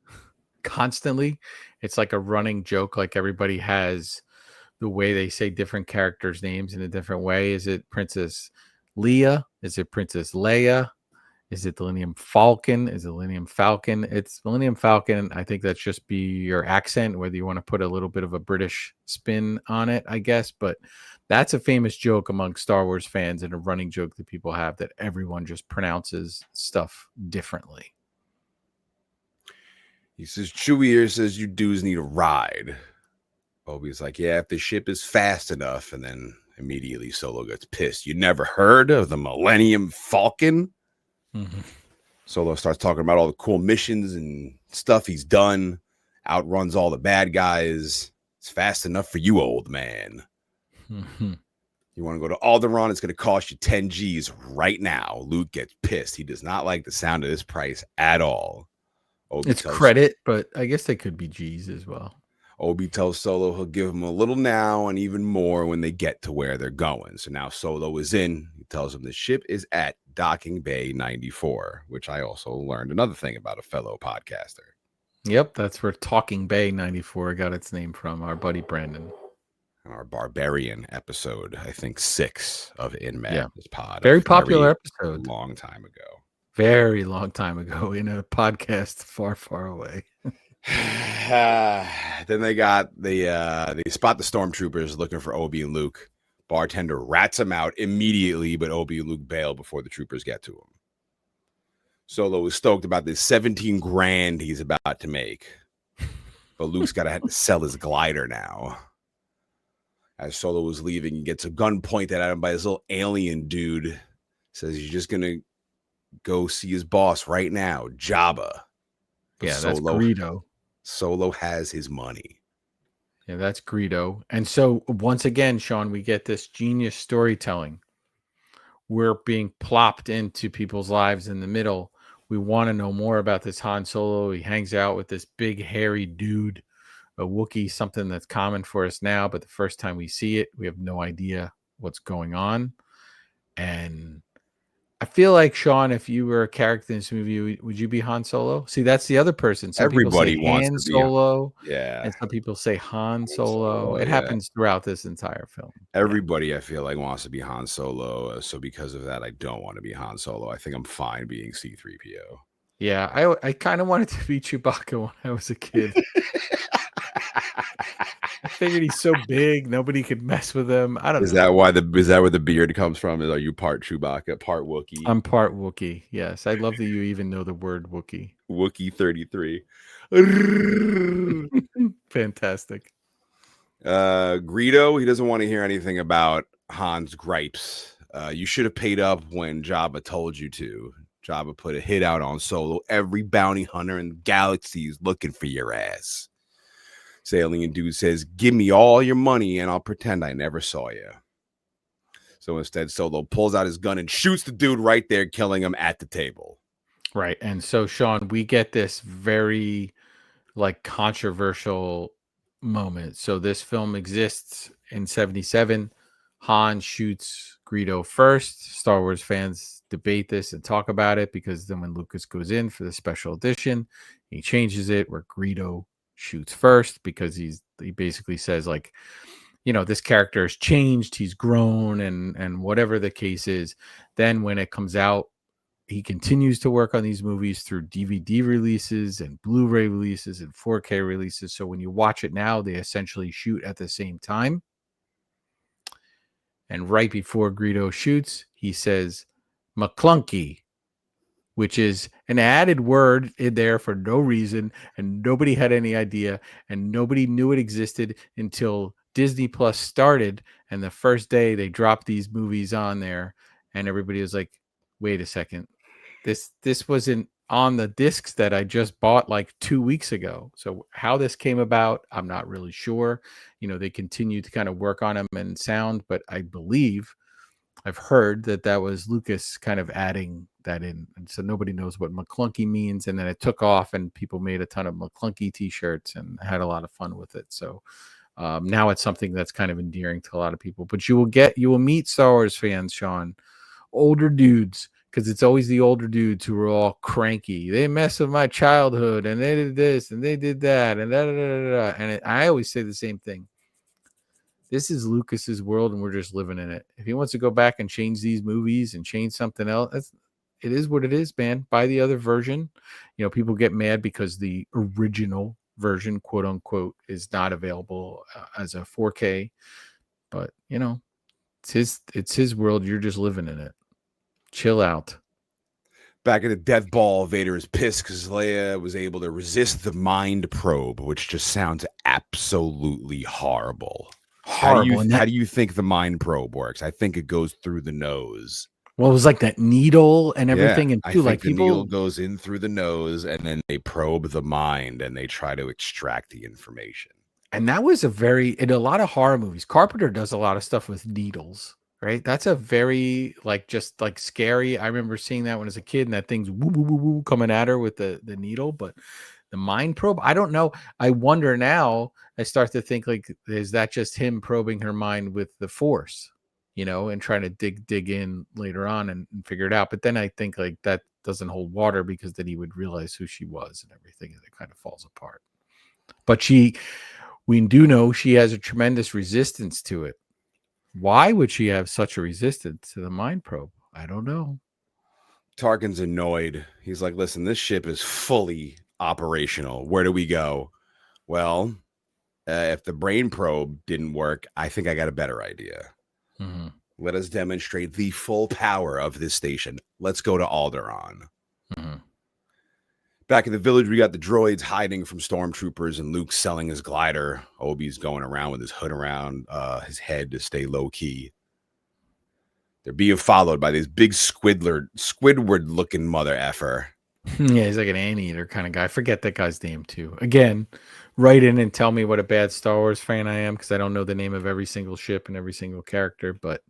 constantly. It's like a running joke. Like everybody has the way they say different characters' names in a different way. Is it Princess Leia? Is it Princess Leia? Is it the Millennium Falcon? Is it Millennium Falcon? It's Millennium Falcon. I think that's just be your accent, whether you want to put a little bit of a British spin on it, I guess. But that's a famous joke among Star Wars fans, and a running joke that people have, that everyone just pronounces stuff differently. He says, Chewie here says you dudes need a ride. Obi's like, yeah, if the ship is fast enough. And then immediately Solo gets pissed. You never heard of the Millennium Falcon? Solo starts talking about all the cool missions and stuff he's done. Outruns all the bad guys. It's fast enough for you, old man. You want to go to Alderaan? It's going to cost you 10 G's right now. Luke gets pissed. He does not like the sound of this price at all. It's credit, but I guess they could be G's as well. Obi tells Solo he'll give him a little now and even more when they get to where they're going. So now Solo is in. He tells him the ship is at Docking Bay 94, which I also learned another thing about a fellow podcaster. Yep, that's where Talking Bay 94 got its name from, our buddy Brandon. Our Barbarian episode, I think 6 of In Madness Pod. Very popular episode. Long time ago. Very long time ago in a podcast far, far away. Then they spot the stormtroopers looking for Obi and Luke. Bartender rats him out immediately, but Obi and Luke bail before the troopers get to him. Solo is stoked about this 17 grand he's about to make, but Luke's got to have to sell his glider now. As Solo is leaving, he gets a gun pointed at him by this little alien dude. Says he's just gonna go see his boss right now, Jabba. But yeah, that's Greedo. Solo has his money. Yeah, that's Greedo. And so once again, Shawn, we get this genius storytelling. We're being plopped into people's lives in the middle. We want to know more about this Han Solo. He hangs out with this big, hairy dude, a Wookiee, something that's common for us now. But the first time we see it, we have no idea what's going on. And I feel like, Shawn, if you were a character in this movie, would you be Han Solo? See, that's the other person. Some Everybody people say wants Han to be Solo. Yeah. And some people say Han Solo. It happens throughout this entire film. Everybody, I feel like, wants to be Han Solo. So because of that, I don't want to be Han Solo. I think I'm fine being C-3PO. Yeah, I kind of wanted to be Chewbacca when I was a kid. I figured he's so big, nobody could mess with him. I don't know. Is that where the beard comes from? Are you part Chewbacca, part Wookiee? I'm part Wookiee. Yes, I love that you even know the word Wookiee. Wookiee 33. Fantastic. Greedo, he doesn't want to hear anything about Han's gripes. You should have paid up when Jabba told you to. Jabba put a hit out on Solo. Every bounty hunter in the galaxy is looking for your ass. Alien dude says, give me all your money and I'll pretend I never saw you. So instead, Solo pulls out his gun and shoots the dude right there, killing him at the table. Right. And so, Shawn, we get this very controversial moment. So this film exists in 77. Han shoots Greedo first. Star Wars fans debate this and talk about it because then when Lucas goes in for the special edition, he changes it where Greedo shoots first because he basically says like, this character has changed, he's grown, and whatever the case is. Then when it comes out, he continues to work on these movies through DVD releases and Blu-ray releases and 4K releases. So when you watch it now, they essentially shoot at the same time. And right before Greedo shoots, he says McClunky, which is an added word in there for no reason. And nobody had any idea. And nobody knew it existed until Disney Plus started. And the first day they dropped these movies on there. And everybody was like, wait a second. This wasn't on the discs that I just bought like 2 weeks ago. So how this came about, I'm not really sure. They continue to kind of work on them and sound, but I believe I've heard that was Lucas kind of adding that in. And so nobody knows what McClunky means. And then it took off and people made a ton of McClunky t-shirts and had a lot of fun with it. So now it's something that's kind of endearing to a lot of people, but you will meet Star Wars fans, Shawn, older dudes, because it's always the older dudes who are all cranky. They mess with my childhood, and they did this, and they did that, and da. And I always say the same thing. This is Lucas's world, and we're just living in it. If he wants to go back and change these movies and change something else, it is what it is, man. Buy the other version. People get mad because the original version, quote unquote, is not available as a 4K. But it's his world. You're just living in it. Chill out. Back at the Death Ball, Vader is pissed because Leia was able to resist the mind probe, which just sounds absolutely horrible. Horrible. How do you think the mind probe works? I think it goes through the nose. Well, it was like that needle and everything. Yeah, And too, like the needle goes in through the nose, and then they probe the mind and they try to extract the information. And that was in a lot of horror movies. Carpenter does a lot of stuff with needles. Right, that's a very just scary. I remember seeing that when I was a kid, and that thing's woo, woo, woo, woo, coming at her with the needle. But the mind probe, I don't know. I wonder now. I start to think is that just him probing her mind with the Force, and trying to dig in later on and figure it out. But then I think that doesn't hold water because then he would realize who she was and everything, and it kind of falls apart. But we do know she has a tremendous resistance to it. Why would she have such a resistance to the mind probe? I don't know. Tarkin's annoyed. He's like, listen, this ship is fully operational. Where do we go? Well, if the brain probe didn't work, I think I got a better idea. Mm-hmm. Let us demonstrate the full power of this station. Let's go to Alderaan. Mm-hmm. Back in the village, we got the droids hiding from stormtroopers and Luke selling his glider. Obi's going around with his hood around his head to stay low key. They're being followed by this big Squidward looking mother effer. Yeah, he's like an anteater kind of guy. I forget that guy's name too. Again, write in and tell me what a bad Star Wars fan I am because I don't know the name of every single ship and every single character, but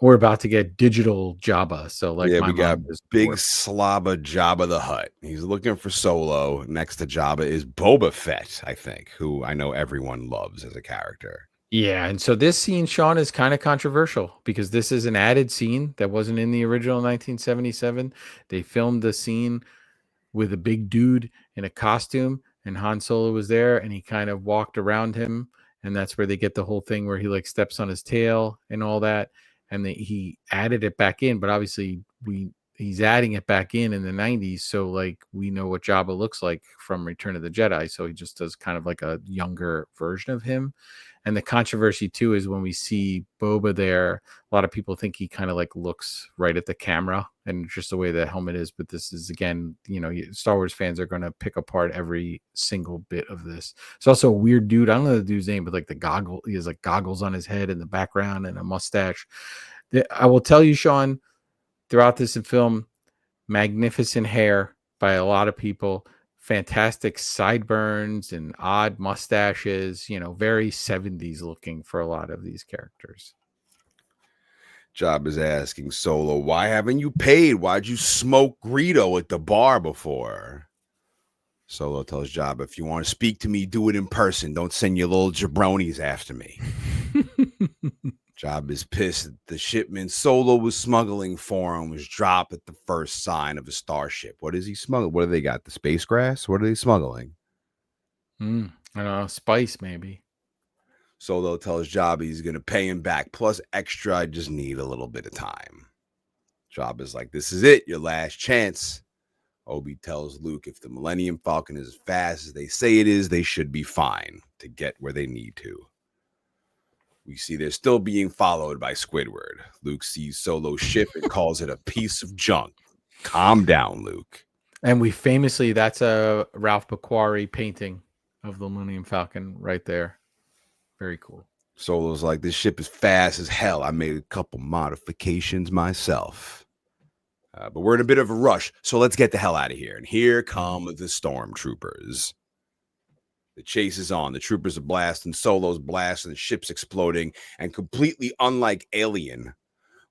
we're about to get digital Jabba. So we got big slobber Jabba the Hutt. He's looking for Solo. Next to Jabba is Boba Fett, I think, who I know everyone loves as a character. Yeah, and so this scene, Shawn, is kind of controversial because this is an added scene that wasn't in the original 1977. They filmed the scene with a big dude in a costume, and Han Solo was there, and he kind of walked around him. And that's where they get the whole thing where he steps on his tail and all that. And he added it back in, but obviously he's adding it back in the 90s. So we know what Jabba looks like from Return of the Jedi. So he just does kind of like a younger version of him. And the controversy too is when we see Boba there, a lot of people think he kind of looks right at the camera and just the way the helmet is. But this is, again, Star Wars fans are going to pick apart every single bit of this. It's also a weird dude. I don't know the dude's name, but he has goggles on his head in the background and a mustache. I will tell you, Shawn, throughout this film, magnificent hair by a lot of people. Fantastic sideburns and odd mustaches, very 70s looking for a lot of these characters. Jabba's asking Solo, why haven't you paid? Why'd you smoke Greedo at the bar before? Solo tells Jabba, if you want to speak to me, do it in person. Don't send your little jabronis after me. Jabba is pissed that the shipment Solo was smuggling for him was dropped at the first sign of a starship. What is he smuggling? What do they got? The space grass? What are they smuggling? I don't know, spice maybe. Solo tells Jabba he's going to pay him back. Plus extra, I just need a little bit of time. Jabba's like, this is it, your last chance. Obi tells Luke if the Millennium Falcon is as fast as they say it is, they should be fine to get where they need to. We see they're still being followed by Squidward. Luke sees Solo's ship and calls it a piece of junk. Calm down, Luke. And we famously, that's a Ralph Bakari painting of the Millennium Falcon right there. Very cool. Solo's like, this ship is fast as hell. I made a couple modifications myself. But we're in a bit of a rush, so let's get the hell out of here. And here come the stormtroopers. The chase is on. The troopers are blasting, Solo's blasting, the ship's exploding, and completely unlike Alien,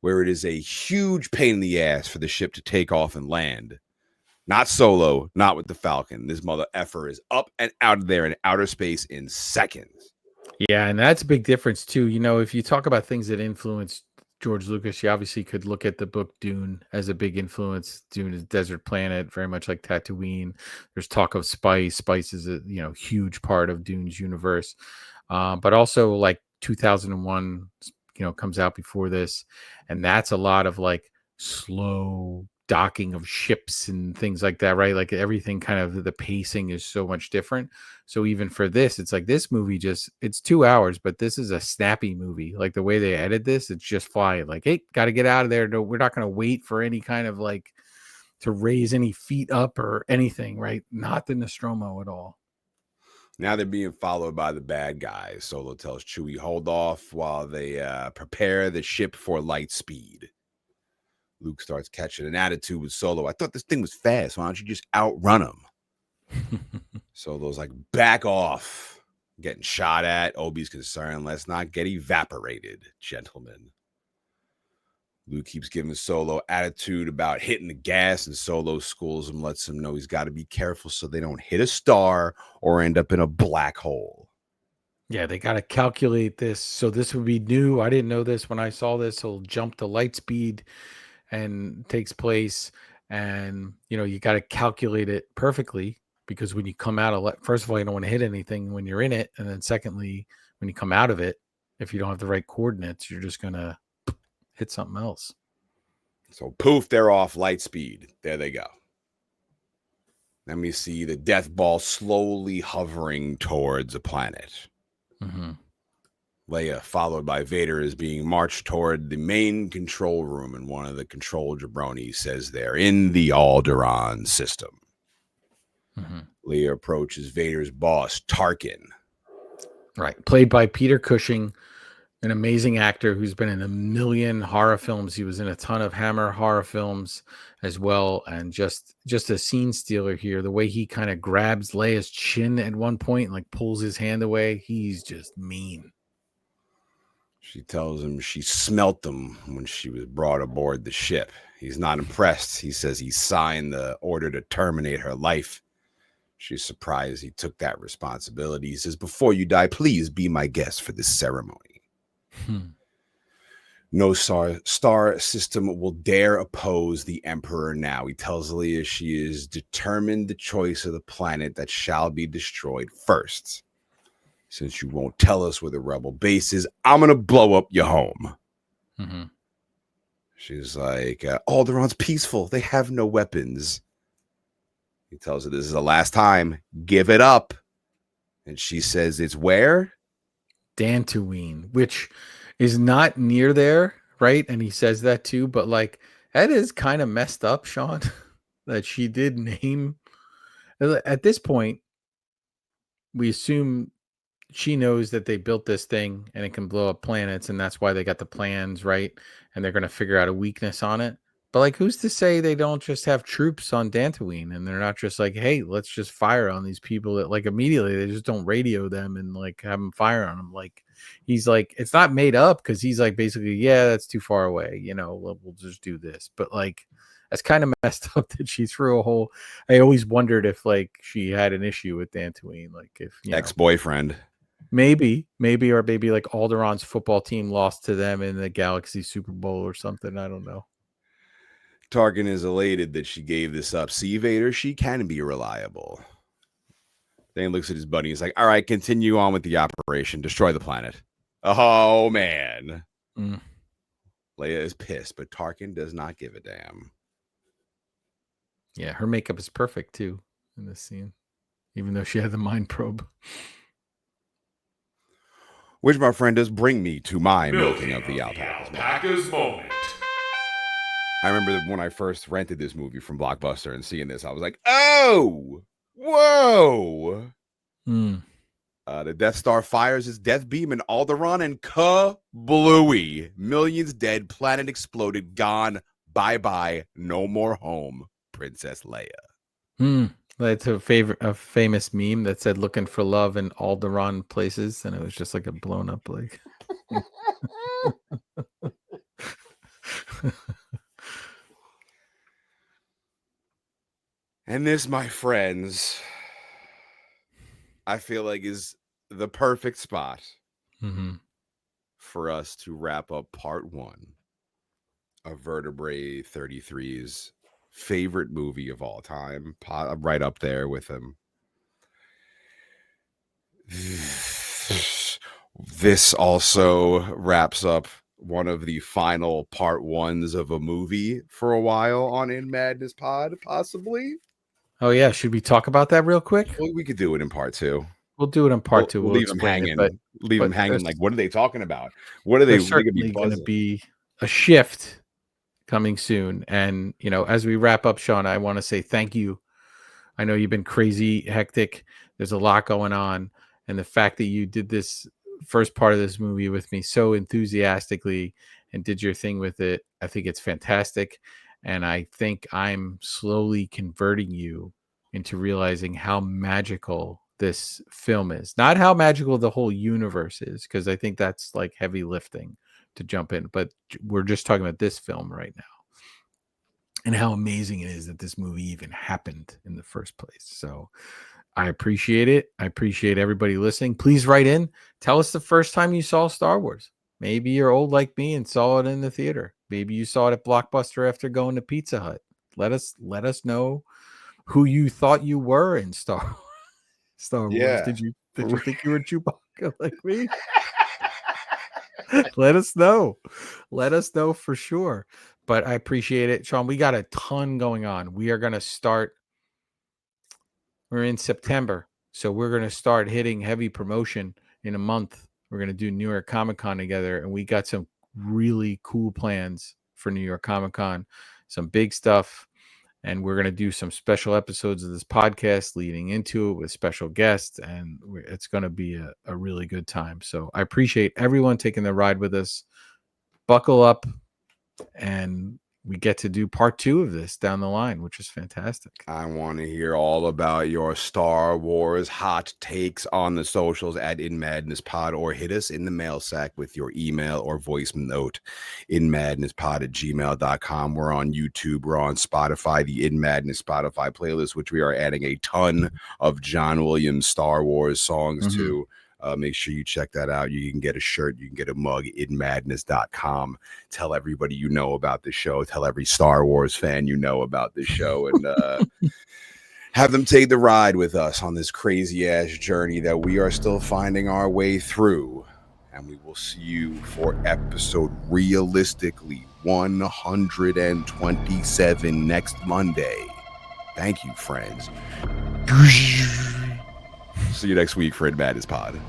where it is a huge pain in the ass for the ship to take off and land. Not Solo, not with the Falcon. This mother effer is up and out of there in outer space in seconds. Yeah, and that's a big difference too. You know, if you talk about things that influenced George Lucas, you obviously could look at the book Dune as a big influence. Dune is a desert planet, very much like Tatooine. There's talk of spice. Spice is a huge part of Dune's universe, but also like 2001, comes out before this, and that's a lot of like slow docking of ships and things like that, right? Like everything kind of the pacing is so much different. So even for this, it's like this movie it's 2 hours, but this is a snappy movie. Like the way they edit this, it's just flying. Like, hey, got to get out of there. No, we're not going to wait for any kind of like to raise any feet up or anything, right? Not the Nostromo at all. Now they're being followed by the bad guys. Solo tells Chewie, hold off while they prepare the ship for light speed. Luke starts catching an attitude with Solo. I thought this thing was fast. Why don't you just outrun him? Solo's like, back off. Getting shot at. Obi's concerned. Let's not get evaporated, gentlemen. Luke keeps giving Solo attitude about hitting the gas, and Solo schools him, lets him know he's got to be careful so they don't hit a star or end up in a black hole. Yeah, they got to calculate this. So this would be new. I didn't know this when I saw this. He'll jump to light speed and takes place, and you got to calculate it perfectly, because when you come out of first of all, you don't want to hit anything when you're in it, and then secondly, when you come out of it, if you don't have the right coordinates, you're just gonna hit something else. So poof, they're off light speed. There they go. Let me see the death ball slowly hovering towards a planet. Mm-hmm. Leia, followed by Vader, is being marched toward the main control room, and one of the control jabronis says they're in the Alderaan system. Mm-hmm. Leia approaches Vader's boss, Tarkin. Right, played by Peter Cushing, an amazing actor who's been in a million horror films. He was in a ton of Hammer horror films as well, and just a scene stealer here. The way he kind of grabs Leia's chin at one point and like pulls his hand away, he's just mean. She tells him she smelt them when she was brought aboard the ship. He's not impressed. He says he signed the order to terminate her life. She's surprised he took that responsibility. He says, before you die, please be my guest for this ceremony. No star system will dare oppose the Emperor now. He tells Leia she is determined the choice of the planet that shall be destroyed first. Since you won't tell us where the rebel base is, I'm going to blow up your home. Mm-hmm. She's like, Alderaan's peaceful. They have no weapons. He tells her this is the last time. Give it up. And she says, it's where? Dantooine, which is not near there, right? And he says that too, but like that is kind of messed up, Shawn, that she did name. At this point, we assume she knows that they built this thing and it can blow up planets, and that's why they got the plans, right? And they're going to figure out a weakness on it. But like, who's to say they don't just have troops on Dantooine and they're not just like, hey, let's just fire on these people that like immediately they just don't radio them and like have them fire on them. Like, he's like, it's not made up, because he's like, basically, yeah, that's too far away. We'll just do this. But like, That's kind of messed up that she threw a whole. I always wondered if like she had an issue with Dantooine, like if ex-boyfriend. Maybe, or maybe like Alderán's football team lost to them in the Galaxy Super Bowl or something. I don't know. Tarkin is elated that she gave this up. See, Vader, she can be reliable. Then he looks at his buddy. He's like, all right, continue on with the operation. Destroy the planet. Oh, man. Mm. Leia is pissed, but Tarkin does not give a damn. Yeah, her makeup is perfect, too, in this scene, even though she had the mind probe. Which, my friend, does bring me to my milking of the alpacas moment. I remember when I first rented this movie from Blockbuster and seeing this, I was like, oh, whoa. The Death Star fires its death beam and Alderaan and kablooey. Millions dead, planet exploded, gone, bye-bye, no more home, Princess Leia. That's a famous meme that said looking for love in Alderaan places, and it was just like a blown up like. And this, my friends, I feel like is the perfect spot for us to wrap up part 1 of Vertebrae33's favorite movie of all time. Right up there with him. This also wraps up one of the final part 1s of a movie for a while on In Madness Pod, possibly. Oh, yeah. Should we talk about that real quick? Well, we could do it in part 2. We'll do it in part 2. We'll leave them hanging. Leave them hanging. Like, what are they talking about? What are they going to be a shift coming soon. And, as we wrap up, Shawn, I want to say thank you. I know you've been crazy, hectic. There's a lot going on. And the fact that you did this first part of this movie with me so enthusiastically and did your thing with it, I think it's fantastic. And I think I'm slowly converting you into realizing how magical this film is. Not how magical the whole universe is, because I think that's like heavy lifting to jump in. But we're just talking about this film right now and how amazing it is that this movie even happened in the first place. So I appreciate it. I appreciate everybody listening. Please write in. Tell us the first time you saw Star Wars. Maybe you're old like me and saw it in the theater. Maybe you saw it at Blockbuster after going to Pizza Hut. Let us know who you thought you were in Star Wars. Did you think you were Chewbacca like me? Let us know. Let us know for sure. But I appreciate it, Shawn. We got a ton going on. We are going to start. We're in September, so we're going to start hitting heavy promotion in a month. We're going to do New York Comic Con together, and we got some really cool plans for New York Comic Con, some big stuff, and we're going to do some special episodes of this podcast leading into it with special guests, and it's going to be a really good time. So I appreciate everyone taking the ride with us. Buckle up, and we get to do part 2 of this down the line, which is fantastic. I want to hear all about your Star Wars hot takes on the socials at In Madness Pod, or hit us in the mail sack with your email or voice note, inmadnesspod@gmail.com. We're on YouTube. We're on Spotify, the In Madness Spotify playlist, which we are adding a ton of John Williams Star Wars songs to. Make sure you check that out. You can get a shirt. You can get a mug, inmadness.com. Tell everybody you know about the show. Tell every Star Wars fan you know about the show. And have them take the ride with us on this crazy-ass journey that we are still finding our way through. And we will see you for episode realistically 127 next Monday. Thank you, friends. See you next week for In Madness Pod.